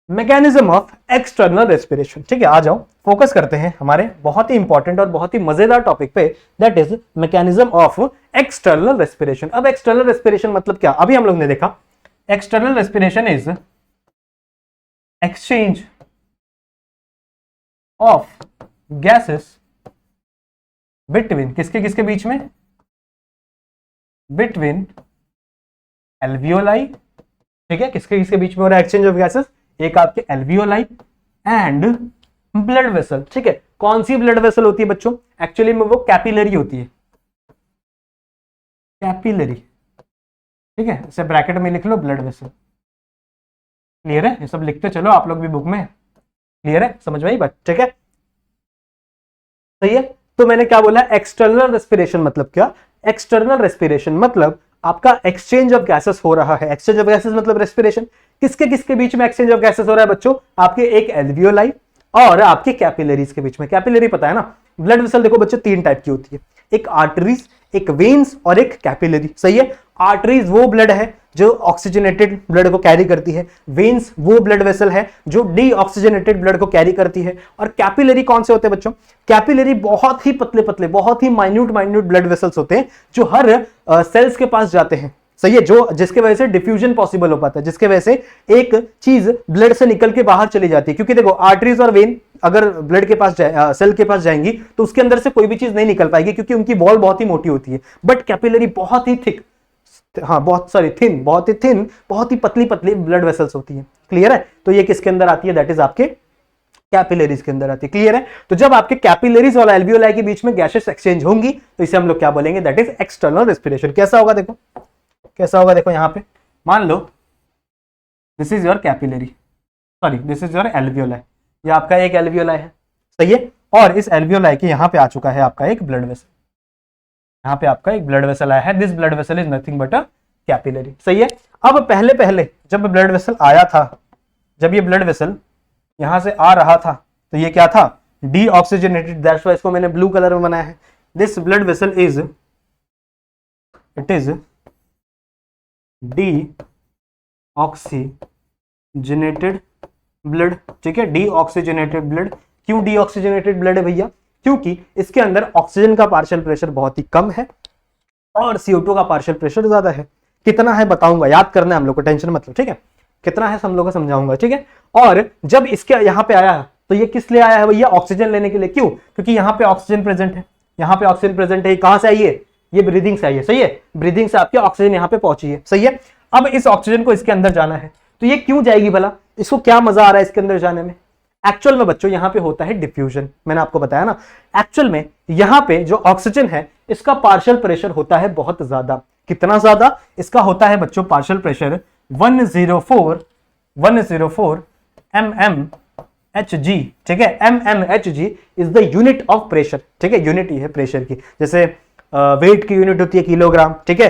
मैकेनिज्म ऑफ एक्सटर्नल रेस्पिरेशन, ठीक है। आ जाओ फोकस करते हैं हमारे बहुत ही इंपॉर्टेंट और बहुत ही मजेदार टॉपिक पे, that is mechanism of external respiration. अब एक्सटर्नल रेस्पिरेशन मतलब क्या, अभी हम लोग ने देखा external respiration is exchange of gases between, किसके किसके बीच में, बिटवीन एल्वियोलाई, ठीक है, किसके किसके बीच में हो रहा है एक्सचेंज ऑफ गैसेस, एक आपके एल्वियोलाई एंड ब्लड वेसल, ठीक है। कौन सी ब्लड वेसल होती है बच्चों, एक्चुअली में वो कैपिलरी होती है, कैपिलरी, ठीक है, इसे ब्रैकेट में लिख लो ब्लड वेसल। क्लियर है, ये सब लिखते चलो आप लोग भी बुक में, क्लियर है, समझ में आई बात, ठीक है, सही है। तो मैंने क्या बोला, एक्सटर्नल रेस्पिरेशन मतलब क्या, एक्सटर्नल रेस्पिरेशन मतलब आपका एक्सचेंज ऑफ गैसेस हो रहा है। एक्सचेंज ऑफ गैसेस मतलब रेस्पिरेशन, किसके किसके बीच में एक्सचेंज ऑफ गैसेस हो रहा है बच्चों, आपके एक एल्वियोलाई और आपके कैपिलरीज के बीच में। कैपिलरी पता है ना, ब्लड वेसल देखो बच्चों तीन टाइप की होती है, एक आर्टरीज, एक वेन्स और एक कैपिलरी, सही है। आर्टरीज वो ब्लड है जो ऑक्सीजनेटेड ब्लड को कैरी करती है, वेन्स वो ब्लड वेसल है जो डीऑक्सीजनेटेड ब्लड को कैरी करती है, और कैपिलरी कौन से होते हैं बच्चों, कैपिलरी बहुत ही पतले पतले, बहुत ही माइन्यूट माइन्यूट ब्लड वेसल्स होते हैं जो हर सेल्स के पास जाते हैं, सही है, जो जिसके वजह से डिफ्यूजन पॉसिबल हो पाता है, जिसके वजह से एक चीज ब्लड से निकल के बाहर चली जाती है। क्योंकि देखो आर्टरीज और वेन अगर ब्लड के पास सेल के पास जाएंगी तो उसके अंदर से कोई भी चीज नहीं निकल पाएगी, क्योंकि उनकी वॉल बहुत ही मोटी होती है। बट कैपिलरी बहुत ही थिक, हाँ बहुत सारी थिन, बहुत ही थिन, बहुत ही पतली पतली ब्लड वेसल्स होती है। क्लियर है, तो ये किसके अंदर आती है, दैट इज आपके कैपिलरीज के अंदर आती है। क्लियर है, तो जब आपके कैपिलरीज और एल्वियोलाई के बीच में गैसेस एक्सचेंज होंगी तो इसे हम लोग क्या बोलेंगे, दैट इज एक्सटर्नल रेस्पिरेशन। कैसा होगा देखो, कैसा होगा देखो, यहां पे मान लो this is your capillary, sorry this is your alveoli, ये आपका एक एल्वियोलाई है, सही है। और इस एल्वियोलाई के यहां पे आ चुका है आपका एक ब्लड वेसल, यहां पे आपका एक ब्लड वेसल आया है, this blood vessel is nothing but a capillary, सही है। अब पहले पहले जब ब्लड वेसल आया था, जब ये ब्लड वेसल यहां से आ रहा था तो ये क्या था, डीऑक्सीजनेटेड, दैट्स व्हाई इसको मैंने ब्लू कलर में बनाया है। This blood vessel is, it is deoxygenated blood, ठीक है, डीऑक्सीजनेटेड ब्लड। क्यों डीऑक्सीजनेटेड ब्लड है भैया, क्योंकि इसके अंदर ऑक्सीजन का पार्शियल प्रेशर बहुत ही कम है और CO2 का पार्शियल प्रेशर ज्यादा है। कितना है बताऊंगा, याद करना है हम लोग को, टेंशन मतलब, ठीक है, कितना है हम लोग को समझाऊंगा, ठीक है। और जब इसके यहाँ पे आया तो ये किस लिए आया है भैया, ऑक्सीजन लेने के लिए। क्यों, क्योंकि यहाँ पे ऑक्सीजन प्रेजेंट है, यहाँ पे ऑक्सीजन प्रेजेंट है। कहां से आई है, ये ब्रीदिंग से आई है, सही है, ब्रीदिंग से आपकी ऑक्सीजन यहाँ पे पहुंची है, सही है। अब इस ऑक्सीजन को इसके अंदर जाना है, तो ये क्यों जाएगी भला, इसको क्या मजा आ रहा है इसके अंदर जाने में, एक्चुअल में बच्चों यहां पे होता है डिफ्यूजन। मैंने आपको बताया ना, एक्चुअल में यहां पे जो ऑक्सीजन है इसका पार्शियल प्रेशर होता है बहुत ज्यादा। कितना ज्यादा? इसका होता है बच्चों पार्शियल प्रेशर 104 mmHg। ठीक है, mmHg is the unit of pressure. ठीक है, यूनिट ही है प्रेशर की। जैसे वेट की यूनिट होती है किलोग्राम, ठीक है,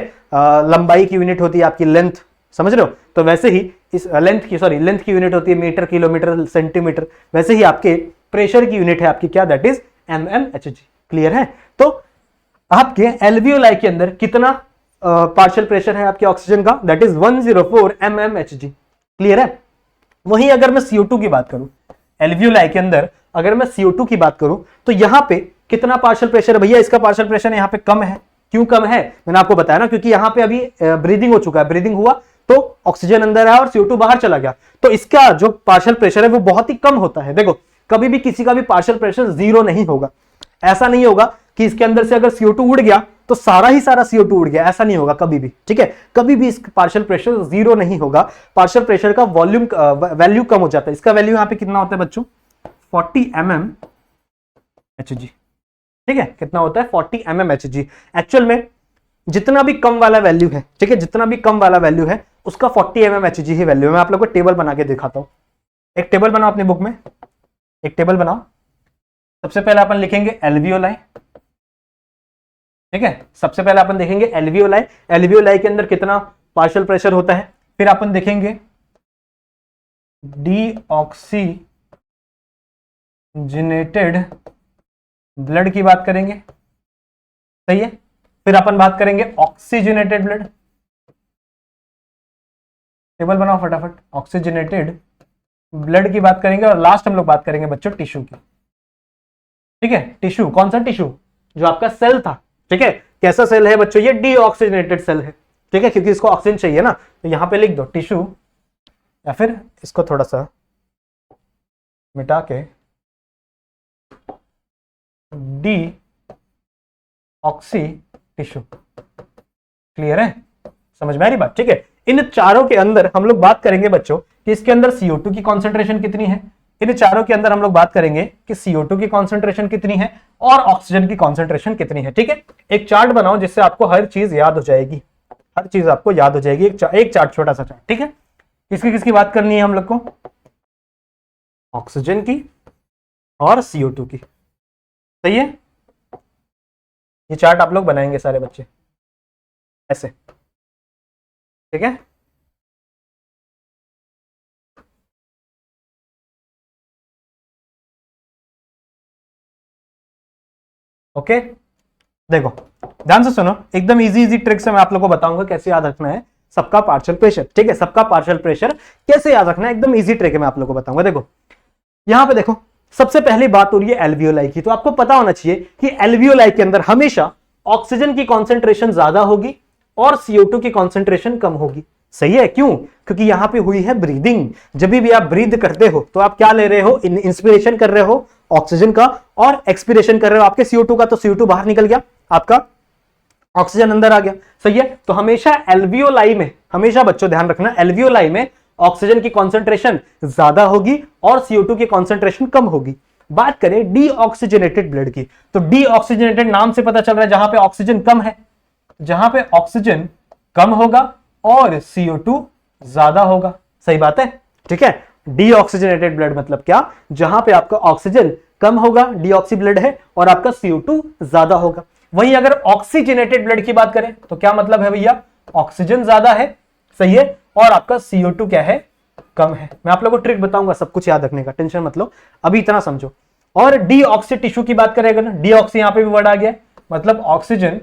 लंबाई की यूनिट होती है आपकी लेंथ, समझ रहे हो? तो वैसे ही इस लेंथ की यूनिट होती है मीटर, किलोमीटर, सेंटीमीटर। वैसे ही आपके प्रेशर की यूनिट है आपकी क्या? That is mmHg। क्लियर है? तो आपके एल्वियोलाई के अंदर कितना पार्शियल प्रेशर है आपके ऑक्सीजन का? That is 104 mmHg। क्लियर है? वहीं अगर मैं CO2 की बात करूं, एल्वियोलाई के अंदर अगर मैं CO2 की बात करूं तो यहां पे कितना पार्शियल प्रेशर है भैया? इसका पार्शियल प्रेशर यहां पे कम है। क्यों कम है? मैंने आपको बताया ना, क्योंकि यहां पे अभी ब्रीदिंग हो चुका है। ब्रीदिंग हुआ तो ऑक्सीजन अंदर है और CO2 बाहर चला गया, तो इसका जो पार्शियल प्रेशर है वो बहुत ही कम होता है। देखो, कभी भी किसी का भी पार्शियल प्रेशर जीरो नहीं होगा। ऐसा नहीं होगा कि इसके अंदर से अगर CO2 उड़ गया तो सारा ही सारा CO2 उड़ गया, ऐसा नहीं होगा कभी भी। ठीक है, कभी भी इसका पार्शियल प्रेशर जीरो नहीं होगा। पार्शियल प्रेशर का वॉल्यूम वैल्यू कम हो जाता है। इसका वैल्यू यहां पे कितना होता है बच्चों? 40 mmHg। ठीक है, कितना होता है? 40 mmHg। एक्चुअल में जितना भी कम वाला वैल्यू है, ठीक है, जितना भी कम वाला वैल्यू है उसका 40 mmHg ही वैल्यू है। मैं आप लोगों को टेबल बना के दिखाता हूं। एक टेबल बनाओ अपनी बुक में, एक टेबल बनाओ। सबसे पहले अपन लिखेंगे एल्वियोलाई। ठीक है, सबसे पहले अपन देखेंगे एल्वियोलाई। एल्वियोलाई के अंदर कितना पार्शियल प्रेशर होता है। फिर अपन देखेंगे डीऑक्सीजनेटेड ब्लड की बात करेंगे, सही है। फिर अपन बात करेंगे ऑक्सीजनेटेड ब्लड। टेबल बनाओ फटाफट। ऑक्सीजनेटेड ब्लड की बात करेंगे और लास्ट हम लोग बात करेंगे बच्चों टिश्यू की। ठीक है, टिश्यू कौन सा? टिश्यू जो आपका सेल था। ठीक है, कैसा सेल है बच्चों? ये डीऑक्सीजनेटेड सेल है। ठीक है, क्योंकि इसको ऑक्सीजन चाहिए ना, तो यहां पे लिख दो टिश्यू, या फिर इसको थोड़ा सा मिटा के डीऑक्सी टिश्यू। क्लियर है? समझ में आ रही बात? ठीक है, इन चारों के अंदर हम लोग बात करेंगे बच्चों कि इसके अंदर CO2 की कॉन्सेंट्रेशन कितनी है। इन चारों के अंदर हम लोग बात करेंगे कि CO2 की कॉन्सेंट्रेशन कितनी है और ऑक्सीजन की कॉन्सेंट्रेशन कितनी है। ठीक है, एक चार्ट बनाओ जिससे आपको हर चीज याद हो जाएगी। हर चीज आपको याद हो जाएगी। एक चार्ट, छोटा सा चार्ट। ठीक है, किसकी किसकी बात करनी है हम लोग को? ऑक्सीजन की और CO2 की। सही है, ये चार्ट आप लोग बनाएंगे सारे बच्चे ऐसे। ठीक है, ओके। देखो ध्यान से सुनो, एकदम इजी ट्रिक से मैं आप लोगों को बताऊंगा कैसे याद रखना है सबका पार्शियल प्रेशर। ठीक है, सबका पार्शियल प्रेशर कैसे याद रखना है, एकदम इजी ट्रिक है, मैं आप लोगों को बताऊंगा। देखो यहां पे देखो, सबसे पहली बात हो रही है एल्वियोलाई की। तो आपको पता होना चाहिए कि एल्वियोलाई के अंदर हमेशा ऑक्सीजन की कॉन्सेंट्रेशन ज्यादा होगी और CO2 की कॉन्सेंट्रेशन कम होगी। सही है? क्यों? क्योंकि यहां पे हुई है ब्रीदिंग। जब भी आप ब्रीद करते हो तो आप क्या ले रहे हो? इंस्पिरेशन कर रहे हो ऑक्सीजन का और एक्सपिरेशन कर रहे हो आपके CO2 का। तो CO2 बाहर निकल गया, आपका ऑक्सीजन अंदर आ गया। सही है? तो हमेशा एल्वियोलाई में, हमेशा बच्चों ध्यान रखना, एल्वियोलाई में ऑक्सीजन की कॉन्सेंट्रेशन ज्यादा होगी और CO2 की कॉन्सेंट्रेशन कम होगी। बात करें डीऑक्सीजनेटेड ब्लड की, तो डीऑक्सीजनेटेड नाम से पता चल रहा है जहां पे ऑक्सीजन कम है, जहां पे ऑक्सीजन कम होगा और CO2 ज्यादा होगा। सही बात है? ठीक है, डीऑक्सीजनेटेड ब्लड मतलब क्या? जहां पे आपका ऑक्सीजन कम होगा, डीऑक्सी ब्लड है, और आपका CO2 ज्यादा होगा। वहीं अगर ऑक्सीजनेटेड ब्लड की बात करें तो क्या मतलब है भैया? ऑक्सीजन ज्यादा है, सही है, और आपका CO2 क्या है? कम है। मैं आप लोगों को ट्रिक बताऊंगा सब कुछ याद रखने का, टेंशन मत लो, अभी इतना समझो। और डीऑक्सी टिश्यू की बात करें अगर, डीऑक्सी यहां पे भी वर्ड आ गया, मतलब ऑक्सीजन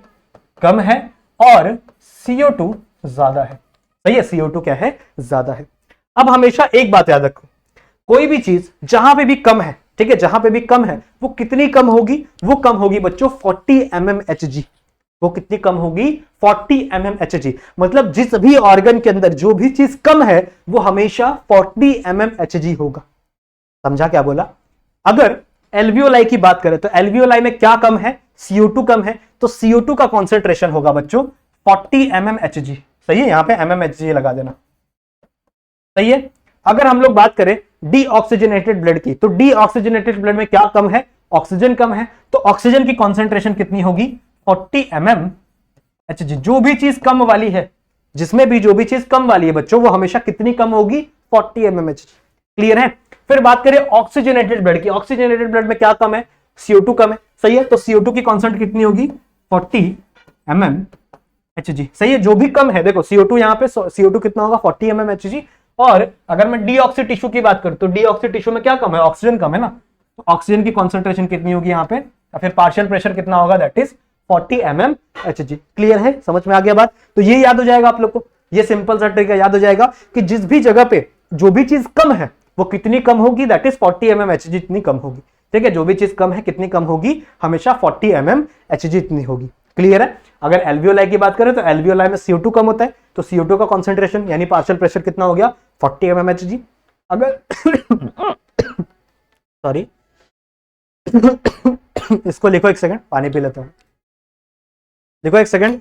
कम है और CO2 ज्यादा है। सही है, CO2 क्या है? ज्यादा है। अब हमेशा एक बात याद रखो, कोई भी चीज जहां पे भी कम है, ठीक है, जहां पे भी कम है वो कितनी कम होगी? वो कम होगी बच्चों 40 mmHg। वो कितनी कम होगी? 40 mmHg। मतलब जिस भी ऑर्गन के अंदर जो भी चीज कम है वो हमेशा 40 mmHg होगा। समझा क्या बोला? अगर एल्वियोलाई की बात करें तो एल्वियोलाई में क्या कम है? CO2 कम है, तो CO2 का कॉन्सेंट्रेशन होगा बच्चों 40 mmHg। सही है, यहां पे mmHg लगा देना। सही है। अगर हम लोग बात करें डीऑक्सीजनेटेड ब्लड की, तो डीऑक्सीजनेटेड ब्लड में क्या कम है, ऑक्सीजन कम है, तो ऑक्सीजन की कॉन्सेंट्रेशन कितनी होगी 40 mm Hg। जो भी चीज कम वाली है, जिसमें भी जो भी चीज कम वाली है बच्चों, वो हमेशा कितनी कम होगी 40 mm Hg। क्लियर है। फिर बात करें ऑक्सीजनेटेड ब्लड की, ऑक्सीजनेटेड ब्लड में क्या कम है, CO2 कम है, सही है, तो CO2 की कॉन्सेंट कितनी होगी 40 mm Hg। सही है, जो भी कम है, देखो CO2 यहाँ पे CO2 कितना होगा 40 mm Hg। और अगर मैं डीऑक्सी टिश्यू की बात करूं तो डीऑक्सी टिश्यू में क्या कम है, ऑक्सीजन कम है ना, तो ऑक्सीजन की कॉन्सेंट्रेशन कितनी होगी यहाँ पे, या फिर पार्शियल प्रेशर कितना होगा, that is 40 mm Hg। Clear है, समझ में आ गया बात। तो ये याद हो जाएगा आप लोग को, ये सिंपल सा ट्रिक है, याद हो जाएगा कि जिस भी जगह पे जो भी चीज कम है वो कितनी कम होगी, दैट इज 40 mm Hg इतनी कम होगी। ठीक है, जो भी चीज कम है कितनी कम होगी, हमेशा 40 mm Hg इतनी होगी। क्लियर है। अगर एल्वियोलाई की बात करें तो एल्वियोलाई में CO2 कम होता है, तो CO2 का कॉन्सेंट्रेशन यानी पार्शियल प्रेशर कितना हो गया 40 mm Hg। अगर सॉरी इसको लिखो, एक सेकंड पानी पी लेता हूं, देखो एक सेकंड,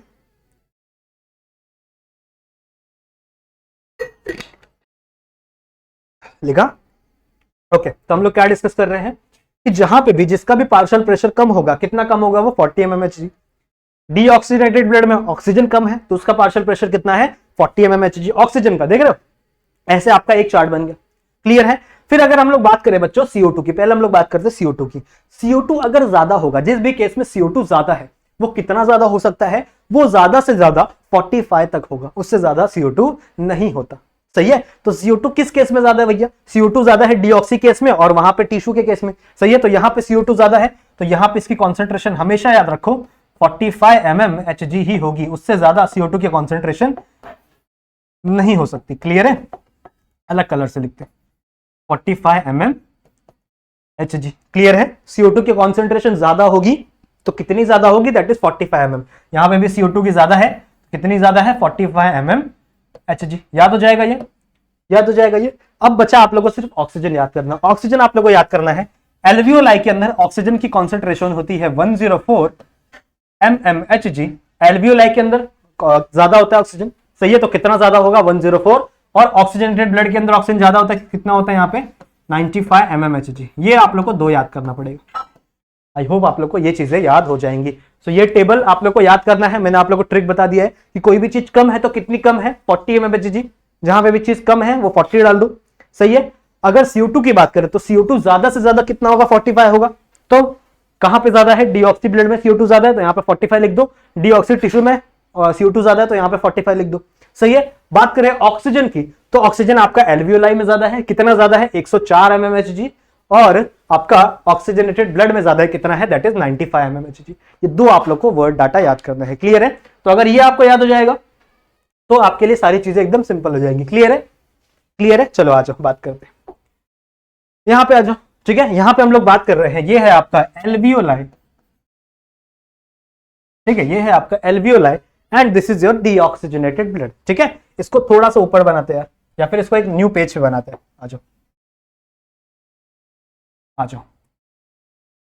लिखा। ओके, तो हम लोग क्या डिस्कस कर रहे हैं कि जहां पे भी जिसका भी पार्शियल प्रेशर कम होगा, कितना कम होगा, वो 40 mm Hg। डीऑक्सीजनेटेड ब्लड में ऑक्सीजन कम है, तो उसका पार्शियल प्रेशर कितना है 40 mm Hg ऑक्सीजन का, देख रहे हो, ऐसे आपका एक चार्ट बन गया। क्लियर है। फिर अगर हम लोग बात करें बच्चों CO2 की, पहले हम लोग बात करते हैं CO2 की। CO2 अगर ज्यादा होगा, जिस भी केस में CO2 ज्यादा है, वो कितना ज्यादा हो सकता है, वो ज्यादा से ज्यादा 45 तक होगा, उससे ज्यादा CO2 नहीं होता। सही है, तो CO2 किस केस में ज्यादा है भैया, CO2 ज्यादा है डीऑक्सी केस में और वहां पे टिश्यू के केस में। सही है, तो यहां पे CO2 ज्यादा है, तो यहां पे इसकी कॉन्सेंट्रेशन हमेशा याद रखो 45 mm Hg ही होगी, उससे ज्यादा CO2 की कॉन्सेंट्रेशन नहीं हो सकती। क्लियर है, अलग कलर से लिखते हैं 45 mm Hg। क्लियर है, CO2 की कॉन्सेंट्रेशन ज्यादा होगी तो कितनी ज्यादा होगी, दैट इज 45 mm। यहां पे भी CO2 की ज्यादा है, कितनी ज्यादा है 45 mm Hg। याद हो जाएगा ये, याद हो जाएगा ये। अब बचा आप लोगों को सिर्फ ऑक्सीजन याद करना। ऑक्सीजन आप लोगों को याद करना है, एल्वियोलाई के अंदर ऑक्सीजन की कॉन्सेंट्रेशन होती है 104 mm Hg। एल्वियोलाई के अंदर ज्यादा होता है ऑक्सीजन, सही है, तो कितना ज्यादा होगा 104। और ऑक्सीजनेटेड ब्लड के अंदर ऑक्सीजन ज्यादा होता है, कितना होता है यहाँ पे 95 mm Hg। ये आप लोग को दो याद करना पड़ेगा। आई होप आप लोग को ये चीजें याद हो जाएंगी। सो ये टेबल आप लोग को याद करना है। मैंने आप लोग को ट्रिक बता दिया है कि कोई भी चीज कम है तो कितनी कम है 40 mm Hg, जहां पे भी चीज कम है वो 40 डाल दो। सही है। अगर CO2 की बात करें तो CO2 ज्यादा से ज्यादा कितना होगा 45 होगा। तो कहां पे ज्यादा है, डीऑक्सी ब्लड में CO2 ज्यादा है तो यहाँ पे 45 लिख दो, डीऑक्सी टिश्यू में CO2 ज्यादा है तो यहाँ पे 45 लिख दो। सही है। बात करें ऑक्सीजन की तो ऑक्सीजन आपका एल्वियोलाई में ज्यादा है, कितना ज्यादा है 104 mm Hg, और आपका ऑक्सीजनेटेड ब्लड में ज्यादा है, कितना है दैट इज 95 mm Hg। ये दो आप लोग को वर्ड डाटा याद करना है। क्लियर है। तो अगर ये आपको याद हो जाएगा तो आपके लिए सारी चीजें एकदम सिंपल हो जाएंगी। क्लियर है, क्लियर है। चलो आ जाओ बात करते हैं, यहां पे आ जाओ। ठीक है, यहां पे हम लोग बात कर रहे हैं, ये है आपका एल्वियोलाई। ठीक है, ये है आपका alveoli and this is your deoxygenated blood. ठीक है, इसको थोड़ा सा ऊपर बनाते हैं या फिर इसको एक न्यू पेज पे बनाते हैं। आ जाओ आ जाओ,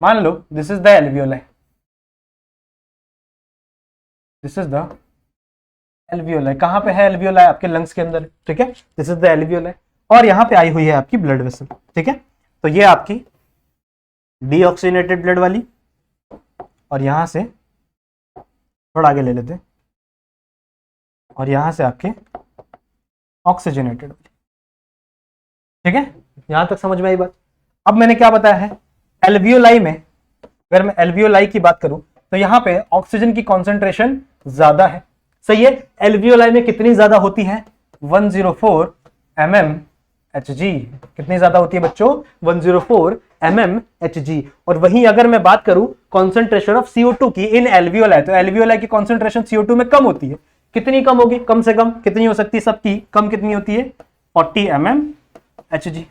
मान लो this is the alveoli, this is the alveoli. कहां पे है एल्वियोलाई, आपके लंग्स के अंदर। ठीक है, दिस इज द एल्वियोलाई और यहां पे आई हुई है आपकी ब्लड वेसल। ठीक है, तो ये आपकी डीऑक्सीजनेटेड ब्लड वाली, और यहां से थोड़ा आगे ले लेते हैं, और यहां से आपके ऑक्सीजनेटेड। ठीक है, यहां तक समझ में आई बात। अब मैंने क्या बताया है, एल्वियोलाई में, अगर मैं एल्वियोलाई की बात करूं तो यहां पे ऑक्सीजन की कॉन्सेंट्रेशन ज्यादा है। सही है। एल्वियोलाई में कितनी ज्यादा होती है 104 mm Hg। कितनी ज्यादा होती है बच्चों 104 mm Hg। और वहीं अगर मैं बात करूं कॉन्सेंट्रेशन ऑफ CO2 की इन एल्वियोलाई, तो एल्वियोलाई की कॉन्सेंट्रेशन CO2 में कम होती है। कितनी कम होगी, कम से कम कितनी हो सकती है, सबकी कम कितनी होती है 40 mm Hg।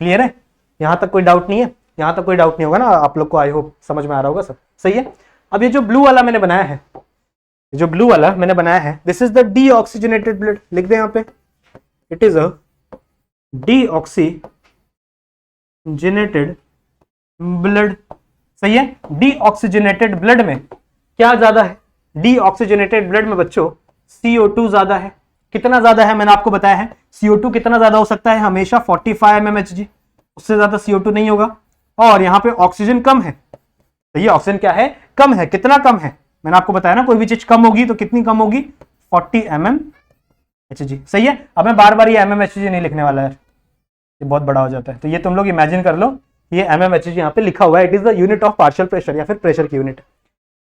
क्लियर है, यहां तक कोई डाउट नहीं है, यहां तक कोई डाउट नहीं होगा ना आप लोग को, आई होप समझ में आ रहा होगा सब। सही है। अब ये जो ब्लू वाला मैंने बनाया है, जो ब्लू वाला मैंने बनाया है, this is the deoxygenated blood. लिख दे यहां पे, it is a deoxygenated blood. सही है। डीऑक्सीजनेटेड ब्लड में क्या ज्यादा है, डीऑक्सीजनेटेड ब्लड में बच्चों CO2 ज्यादा है। कितना ज्यादा है मैंने आपको बताया है, CO2 कितना ज्यादा हो सकता है हमेशा 45 mm Hg। उससे ज्यादा CO2 नहीं होगा, और यहाँ पे ऑक्सीजन कम है, तो ये ऑक्सीजन क्या है, कम है। कितना कम है, मैंने आपको बताया ना, कोई भी चीज कम होगी तो कितनी कम होगी, 40 mmHg। सही है। अब मैं बार बार ये mmHg नहीं लिखने वाला है, ये बहुत बड़ा हो जाता है, तो ये तुम लोग इमेजिन कर लो, ये mmHg यहाँ पे लिखा हुआ है, it is the unit of partial pressure या फिर प्रेशर की यूनिट।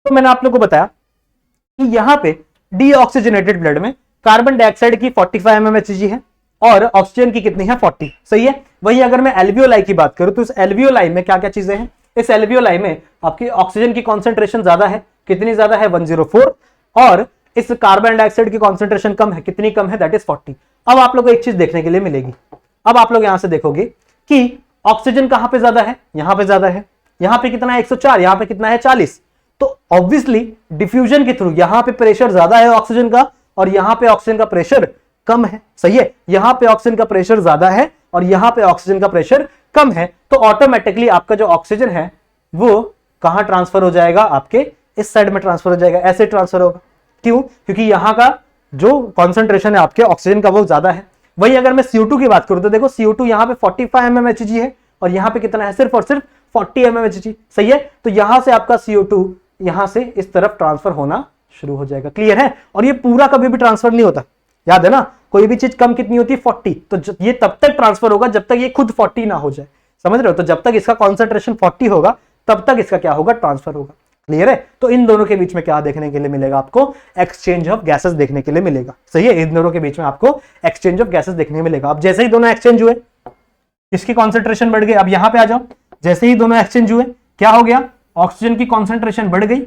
तो मैंने आप लोग को बताया कि यहाँ पे डीऑक्सीजनेटेड ब्लड में कार्बन डाइऑक्साइड की 45 mmHg है और ऑक्सीजन की कितनी है, 40। सही है। वही अगर मैं एल्वियोलाई की बात करूं तो इस एल्वियोलाई में क्या क्या चीजें हैं, इस एल्वियोलाई में आपकी ऑक्सीजन की कॉन्सेंट्रेशन ज्यादा है, कितनी ज्यादा है, 104, और इस कार्बन डाइऑक्साइड की कॉन्सेंट्रेशन कम है, कितनी कम है, दैट इज 40। अब आप लोग को एक चीज देखने के लिए मिलेगी, अब आप लोग यहां से देखोगे कि ऑक्सीजन कहां पे ज्यादा है, यहां पे ज्यादा है, यहां पे कितना है, 104, यहां पे कितना है, 40। तो ऑब्वियसली डिफ्यूजन के थ्रू यहां पे प्रेशर ज्यादा है ऑक्सीजन का, और यहां पे ऑक्सीजन का प्रेशर कम है। सही है। यहां पे ऑक्सीजन का प्रेशर ज्यादा है और यहां पे ऑक्सीजन का प्रेशर कम है, तो ऑटोमेटिकली आपका जो ऑक्सीजन है वो कहां ट्रांसफर हो जाएगा, आपके इस साइड में ट्रांसफर हो जाएगा, ऐसे ट्रांसफर होगा। क्यों? क्योंकि यहां का जो कॉन्सेंट्रेशन है आपके ऑक्सीजन का वो ज्यादा है। वही अगर मैं CO2 की बात करूं तो देखो CO2 यहां पे 45 mmHg है और यहां पे कितना है, सिर्फ और सिर्फ 40 mmHg। सही है। तो यहां से आपका CO2 यहां से इस तरफ ट्रांसफर होना शुरू हो जाएगा। क्लियर है। और ये पूरा कभी भी ट्रांसफर नहीं होता, याद है ना, कोई भी चीज कम कितनी होती है, 40। तो ये तब तक ट्रांसफर होगा जब तक ये खुद 40 ना हो जाए, समझ रहे हो। तो जब तक इसका कॉन्सेंट्रेशन 40 होगा तब तक इसका क्या होगा, ट्रांसफर होगा। क्लियर है। तो इन दोनों के बीच में क्या देखने के लिए मिलेगा आपको, एक्सचेंज ऑफ गैसेस देखने के लिए मिलेगा। सही है। इन दोनों के बीच में आपको एक्सचेंज ऑफ गैसेस देखने मिलेगा। अब जैसे ही दोनों एक्सचेंज हुए, इसकी कॉन्सेंट्रेशन बढ़ गई। अब यहां पे आ जाओ, जैसे ही दोनों एक्सचेंज हुए क्या हो गया, ऑक्सीजन की कॉन्सेंट्रेशन बढ़ गई,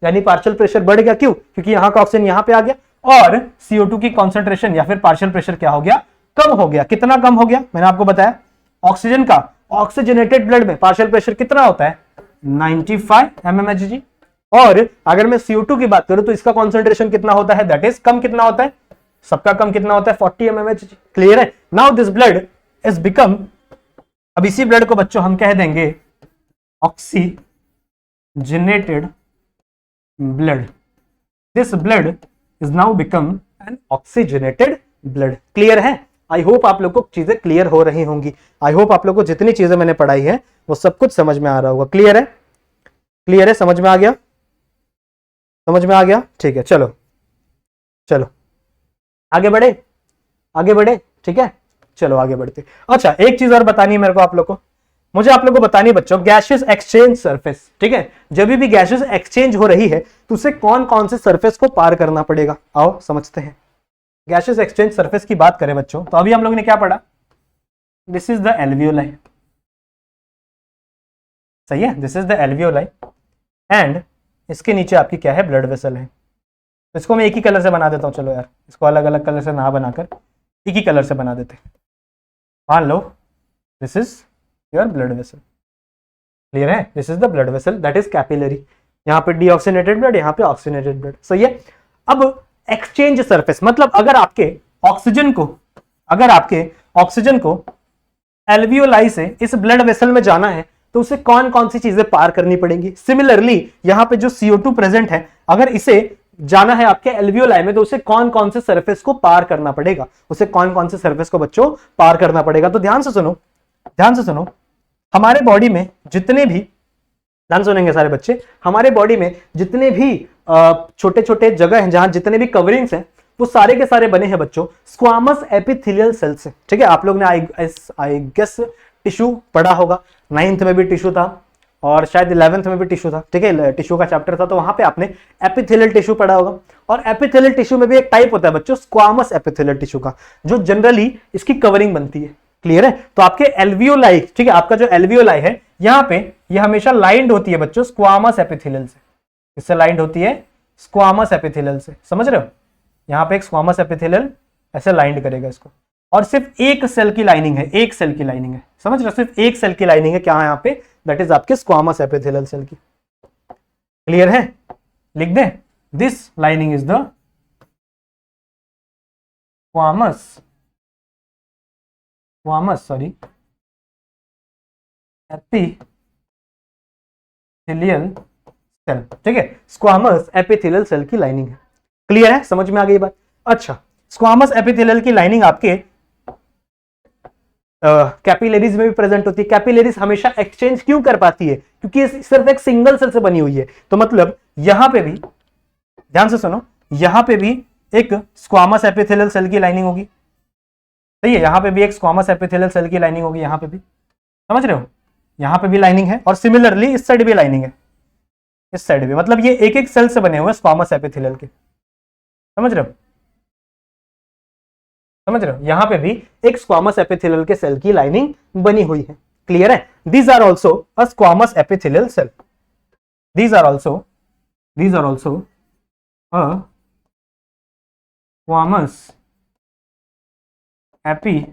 यानी पार्शियल प्रेशर बढ़ गया। क्यों? क्योंकि यहां का ऑक्सीजन यहां पे आ गया, और CO2 की कॉन्सेंट्रेशन या फिर पार्शियल प्रेशर क्या हो गया, कम हो गया। कितना कम हो गया, मैंने आपको बताया, ऑक्सीजन का ऑक्सीजनेटेड ब्लड में पार्शियल प्रेशर कितना होता है, 95 mmHg। और अगर मैं CO2 की बात करूं तो इसका कॉन्सेंट्रेशन कितना होता है, दैट इज कम कितना होता है, सबका कम कितना होता है, 40 mmHg। क्लियर है। Now this blood is become, अब इसी ब्लड को बच्चों हम कह देंगे oxygenated blood. This blood is now become an oxygenated blood. Clear है। आई होप आप लोग को चीजें क्लियर हो रही होंगी। आई होप आप लोग को जितनी चीजें मैंने पढ़ाई है वो सब कुछ समझ में आ रहा होगा। क्लियर है, क्लियर है, समझ में आ गया, समझ में आ गया। ठीक है, चलो चलो आगे बढ़े, आगे बढ़े। ठीक है, चलो आगे बढ़ते। अच्छा, एक चीज और बतानी है मेरे को आप लोग को, मुझे आप लोगों को बतानी है बच्चों, गैसियस एक्सचेंज सरफेस। ठीक है, जब भी गैसियस एक्सचेंज हो रही है तो उसे कौन कौन से सरफेस को पार करना पड़ेगा, आओ समझते हैं। गैसियस एक्सचेंज सरफेस की बात करें बच्चों, तो अभी हम लोगों ने क्या पढ़ा, दिस इज द एल्वियोलाई। सही है, this is the alveoli, and इसके नीचे आपकी क्या है, ब्लड वेसल है। तो इसको मैं एक ही कलर से बना देता हूं, चलो यार, इसको अलग अलग कलर से ना बनाकर एक ही कलर से बना देते। मान लो this is your blood vessel. Clear है। This is the blood vessel, that is capillary. यहाँ पे डीऑक्सीजनेटेड ब्लड, यहाँ पे ऑक्सीजनेटेड ब्लड। सही है। अब एक्सचेंज सरफेस मतलब अगर आपके ऑक्सीजन को एल्वियोलाई से इस ब्लड वेसल में जाना है तो उसे कौन कौन सी चीजें पार करनी पड़ेंगी। सिमिलरली यहाँ पे जो CO2 प्रेजेंट है, अगर इसे जाना है आपके एल्वियोलाई में तो उसे कौन कौन से सरफेस को पार करना पड़ेगा, उसे कौन कौन से सरफेस को बच्चों पार करना पड़ेगा। तो ध्यान से सुनो, ध्यान से सुनो। हमारे बॉडी में जितने भी, ध्यान सुनेंगे सारे बच्चे, हमारे बॉडी में जितने भी छोटे छोटे जगह हैं, जहां जितने भी कवरिंग्स हैं, वो सारे के सारे बने हैं बच्चों स्क्वामस एपिथेलियल सेल से। ठीक है, आप लोग ने आई गेस टिश्यू पढ़ा होगा, 9th में भी टिश्यू था और शायद 11th में भी टिश्यू था। ठीक है, टिश्यू का चैप्टर था, तो वहां पे आपने एपिथेलियल टिश्यू पढ़ा होगा। और एपिथेलियल टिश्यू में भी एक टाइप होता है बच्चों स्क्वामस एपिथेलियल टिश्यू का, जो जनरली इसकी कवरिंग बनती है। क्लियर है। तो आपके एल्वियोलाई, ठीक है, आपका जो एल्वियोलाई है यहाँ पे ये हमेशा लाइंड होती है बच्चों स्क्वामस एपिथेलियल से। इससे लाइंड होती है स्क्वामस एपिथेलियल से, समझ रहे हो। यहाँ पे एक स्क्वामस एपिथेलियल ऐसे लाइंड करेगा इसको, और सिर्फ एक सेल की लाइनिंग है, एक सेल की लाइनिंग है, समझ रहे हो, सिर्फ एक सेल की लाइनिंग है क्या है यहाँ पे, दैट इज आपके स्क्वामस एपिथेलियल सेल की। क्लियर है। लिख दें, this lining is the epithelial cell. ठीक है, स्क्वामस एपिथेलियल सेल की लाइनिंग है। क्लियर है, समझ में आ गई बात। अच्छा, स्क्वामस एपिथेलियल की लाइनिंग आपके कैपिलरीज में भी प्रेजेंट होती है। कैपिलरीज हमेशा एक्सचेंज क्यों कर पाती है? क्योंकि ये सिर्फ एक सिंगल सेल से बनी हुई है। तो मतलब यहां पे भी ध्यान से सुनो, यहां पे भी एक स्क्वामस एपिथेलियल सेल की लाइनिंग होगी, सही है, यहां पे भी एक स्क्वामस एपिथेलियल सेल की लाइनिंग होगी, यहां पे भी, समझ रहे हो, यहां पे भी लाइनिंग है, और सिमिलरली इस साइड भी लाइनिंग है, इस साइड भी, मतलब ये एक एक सेल से बने हुए स्क्वामस एपिथेलियल के, समझ रहे हो, समझ रहे हो, यहां पे भी एक स्क्वामस एपिथेलियल के सेल की लाइनिंग बनी हुई है। क्लियर है? These are also a squamous epithelial cell, these are also a squamous epithelial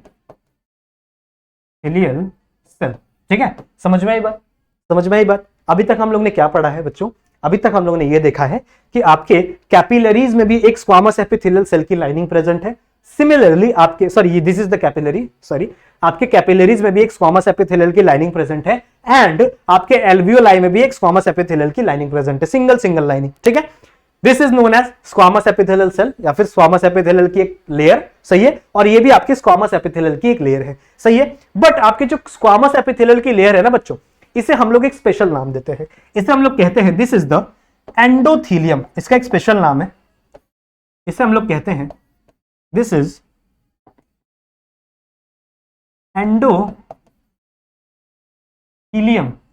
cell। ठीक है, समझ में आई बात? समझ में आई बात? अभी तक हम लोग ने क्या पढ़ा है बच्चों? अभी तक हम लोगों ने यह देखा है कि आपके कैपिलरीज में भी एक स्क्वामस एपिथेलियल सेल की लाइनिंग प्रेजेंट है। सिमिलरली आपके, sorry this is the capillary, sorry, आपके कैपिलरीज में भी एक स्क्वामस एपिथेलियल की लाइनिंग प्रेजेंट है, एंड आपके एल्वियोलाई में भी एक स्क्वामस एपिथेलियल की लाइनिंग प्रेजेंट है, सिंगल लाइनिंग। ठीक है, this is known as squamous epithelial cell या फिर स्क्वामस एपिथेलियल की एक लेयर, सही है, और ये भी आपके स्क्वामस एपिथेलियल की एक लेयर है, सही है। बट आपके जो स्क्वामस एपिथेलियल की लेयर है ना बच्चों, इसे हम लोग एक स्पेशल नाम देते हैं, इसे हम लोग कहते हैं दिस इज द एंडोथीलियम, इसका एक स्पेशल नाम है, इसे हम लोग कहते हैं दिस इज एंडोथीलियम।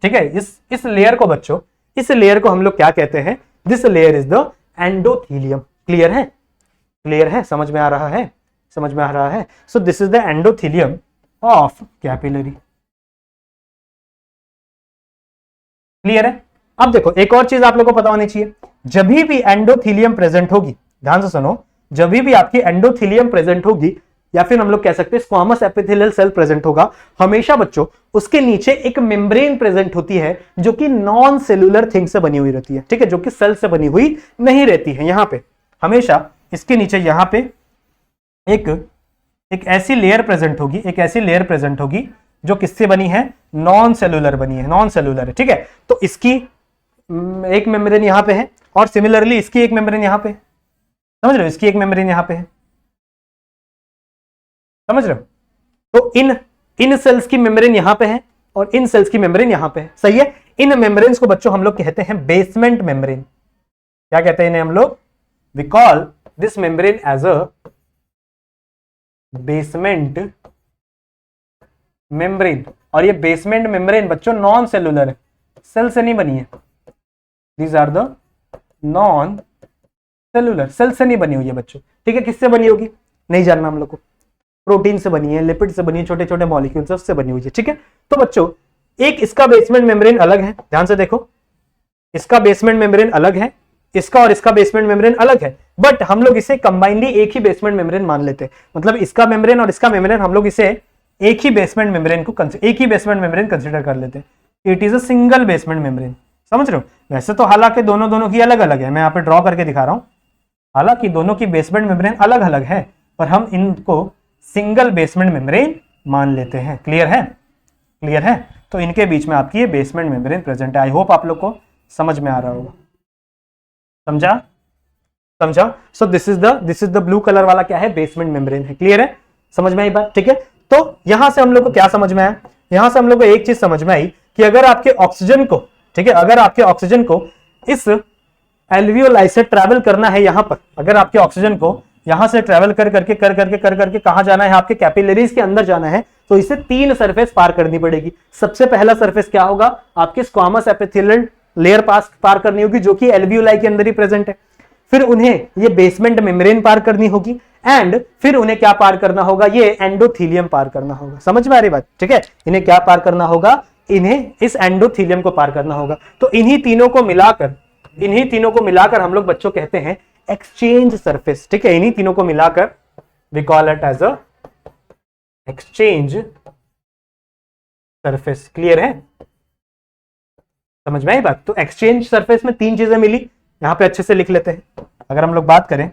ठीक है, इस लेयर को बच्चों, इस लेयर को हम लोग क्या कहते हैं? This layer is the endothelium. Clear है? क्लियर है? समझ में आ रहा है? समझ में आ रहा है? So this is the endothelium of capillary. Clear है? अब देखो एक और चीज आप लोगों को पता होनी चाहिए, जब भी एंडोथीलियम प्रेजेंट होगी, ध्यान से सुनो, जब भी आपकी एंडोथीलियम प्रेजेंट होगी, या फिर हम लोग कह सकते हैं स्क्वामस एपिथेलियल सेल प्रेजेंट होगा, हमेशा बच्चों उसके नीचे एक मेम्ब्रेन प्रेजेंट होती है जो कि नॉन सेलुलर थिंग से बनी हुई रहती है। ठीक है, जो कि सेल से बनी हुई नहीं रहती है। यहां पे हमेशा इसके नीचे यहां पे एक ऐसी लेयर प्रेजेंट होगी, एक ऐसी लेयर प्रेजेंट होगी जो किससे बनी है? नॉन सेलुलर बनी है, नॉन सेलुलर है। ठीक है, तो इसकी एक मेम्ब्रेन यहां पे है, और सिमिलरली इसकी एक मेम्ब्रेन यहां पे, समझ रहे हो, इसकी एक मेम्ब्रेन यहां पे है, समझ रहे हो। तो इन सेल्स की मेम्ब्रेन यहां पे है और इन सेल्स की मेम्ब्रेन यहां पे है, सही है। इन मेम्ब्रेन्स को बच्चों हम लोग कहते हैं बेसमेंट मेम्ब्रेन। क्या कहते हैं इन्हें हम लोग? We call this membrane as a basement membrane. और ये बेसमेंट मेम्ब्रेन बच्चों नॉन सेलुलर है, सेल से नहीं बनी है। These are the non cellular, cell से नहीं बनी हुई है बच्चों। ठीक है, किससे बनी होगी नहीं जानना हम लोग को, प्रोटीन से बनी है, लिपिड से बनी है, छोटे छोटे मॉलिक्यूल्स उससे बनी हुई है। ठीक है, तो बच्चों एक इसका बेसमेंट मेम्ब्रेन अलग है, ध्यान से देखो, इसका बेसमेंट मेम्ब्रेन अलग है, इसका और इसका बेसमेंट मेम्ब्रेन अलग है, बट हम लोग इसे कंबाइनली एक ही बेसमेंट मेम्ब्रेन मान लेते हैं। मतलब इसका मेम्ब्रेन और इसका मेम्ब्रेन हम लोग इसे एक ही बेसमेंट मेम्ब्रेन कंसिडर कर लेते हैं। It is a single basement membrane, समझ रहे हो। वैसे तो हालांकि दोनों की अलग अलग है, मैं यहाँ पे ड्रॉ करके दिखा रहा हूं, हालांकि दोनों की बेसमेंट मेम्ब्रेन अलग अलग है, पर हम इनको सिंगल बेसमेंट मेम्ब्रेन मान लेते हैं। क्लियर है? क्लियर है? तो इनके बीच में आपकी ये बेसमेंट मेम्ब्रेन प्रेजेंट है। आई होप आप लोग को समझ में आ रहा होगा। समझा? समझा? So this is the blue colour वाला क्या है? बेसमेंट मेम्ब्रेन है। क्लियर है? समझ में आई बात? ठीक है, तो यहां से हम लोग को क्या समझ में आया? यहां से हम लोग को एक चीज समझ में आई कि अगर आपके ऑक्सीजन को, ठीक है, अगर आपके ऑक्सीजन को इस एल्वियोलाई से ट्रैवल करना है, यहां पर अगर आपके ऑक्सीजन को यहां से ट्रैवल कर करके कहां जाना है? आपके कैपिलरीज के अंदर जाना है, तो इसे 3 सरफेस पार करनी पड़ेगी। सबसे पहला सरफेस क्या होगा? आपके स्क्वामस एपिथेलियल लेयर पार करनी होगी, जो कि एल्वियोलाई के अंदर ही प्रेजेंट है। फिर उन्हें ये बेसमेंट मेम्ब्रेन पार करनी होगी, एंड फिर उन्हें क्या पार करना होगा? ये एंडोथीलियम पार करना होगा। समझ में आ रही बात? ठीक है, इन्हें क्या पार करना होगा? इन्हें इस एंडोथीलियम को पार करना होगा। तो इन्हीं तीनों को मिलाकर हम लोग बच्चों कहते हैं एक्सचेंज सरफेस। ठीक है, इन्हीं तीनों को मिलाकर we call it as a exchange surface. Clear है? समझ में आई बात? तो एक्सचेंज सरफेस में 3 चीजें मिली, यहां पे अच्छे से लिख लेते हैं। अगर हम लोग बात करें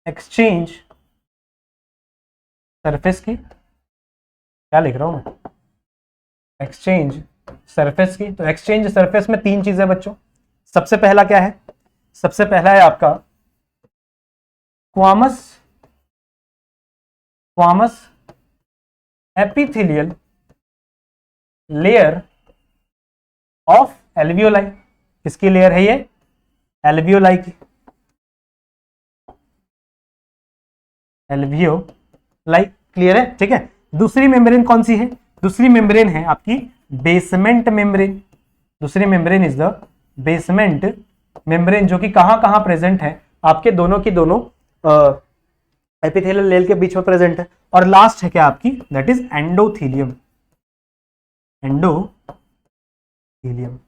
एक्सचेंज सरफेस की, क्या लिख रहा हूं मैं? एक्सचेंज सरफेस की। तो एक्सचेंज सरफेस में 3 चीजें बच्चों। सबसे पहला क्या है? सबसे पहला है आपका squamous epithelial layer of alveoli. किसकी लेयर है ये? एल्वियोलाई की। एल्वियोलाई, क्लियर है? ठीक है। दूसरी मेम्ब्रेन कौन सी है? दूसरी मेम्ब्रेन है आपकी बेसमेंट मेम्ब्रेन। दूसरी membrane is the basement membrane, जो कि कहां कहां प्रेजेंट है? आपके दोनों की दोनों एपिथेलियल लेयर के बीच में प्रेजेंट है। और लास्ट है क्या आपकी? That is endothelium. एंडोथीलियम,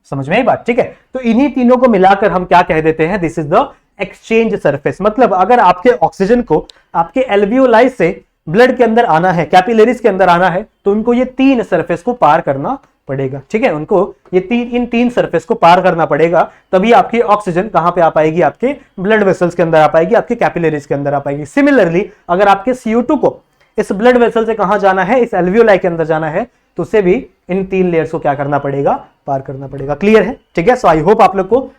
समझ में आई बात? ठीक है। तो इन्हीं तीनों को मिलाकर हम क्या कह देते हैं? This is the exchange surface. मतलब अगर आपके ऑक्सीजन को आपके एल्वियोलाई से ब्लड के अंदर आना है, कैपिलरीज के अंदर आना है, तो उनको ये तीन सरफेस को पार करना पड़ेगा। ठीक है, उनको ये इन तीन सरफेस को पार करना पड़ेगा, तभी आपकी ऑक्सीजन कहां पे आ पाएगी? आपके ब्लड वेसल्स के अंदर आ पाएगी, आपके कैपिलरीज के अंदर आ पाएगी। सिमिलरली अगर आपके CO2 को इस ब्लड वेसल से कहां जाना है? इस एल्वियोलाई के अंदर जाना है, तो उसे भी इन तीन लेयर्स को क्या करना पड़ेगा? पार करना पड़ेगा। क्लियर है? ठीक है। सो आई होप आप लोग को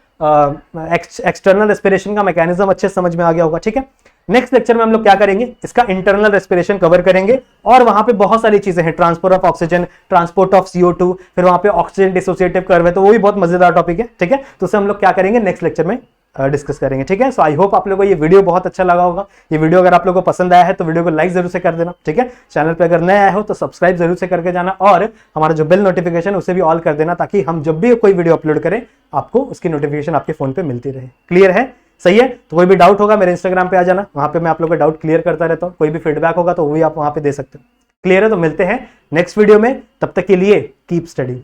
एक्सटर्नल रेस्पिरेशन का मैकेनिज्म अच्छे समझ में आ गया होगा। ठीक है। नेक्स्ट लेक्चर में हम लोग क्या करेंगे? इसका इंटरनल रेस्पिरेशन कवर करेंगे, और वहां पे बहुत सारी चीजें हैं, transport of oxygen, transport of CO2, फिर वहां पे ऑक्सीजन डिसोसिएटिव कर्व है, तो वो भी बहुत मजेदार टॉपिक है। ठीक है, तो उसे हम लोग क्या करेंगे? नेक्स्ट लेक्चर में डिस्कस करेंगे। ठीक है। सो आई होप आप लोगों को ये वीडियो बहुत अच्छा लगा होगा। ये वीडियो अगर आप लोगों को पसंद आया है तो वीडियो को लाइक जरूर से कर देना। ठीक है। चैनल पे अगर नए आए हो तो सब्सक्राइब जरूर से करके जाना, और हमारा जो बेल नोटिफिकेशन उसे भी ऑल कर देना, ताकि हम जब भी कोई वीडियो अपलोड करें आपको उसकी नोटिफिकेशन आपके फोन पे मिलती रहे। क्लियर है? सही है। तो कोई भी डाउट होगा मेरे इंस्टाग्राम पे आ जाना, वहां पे मैं आप लोगों का डाउट क्लियर करता रहता हूँ। कोई भी फीडबैक होगा तो वो भी आप वहां पे दे सकते हो। क्लियर है? तो मिलते हैं नेक्स्ट वीडियो में, तब तक के लिए कीप स्टडी।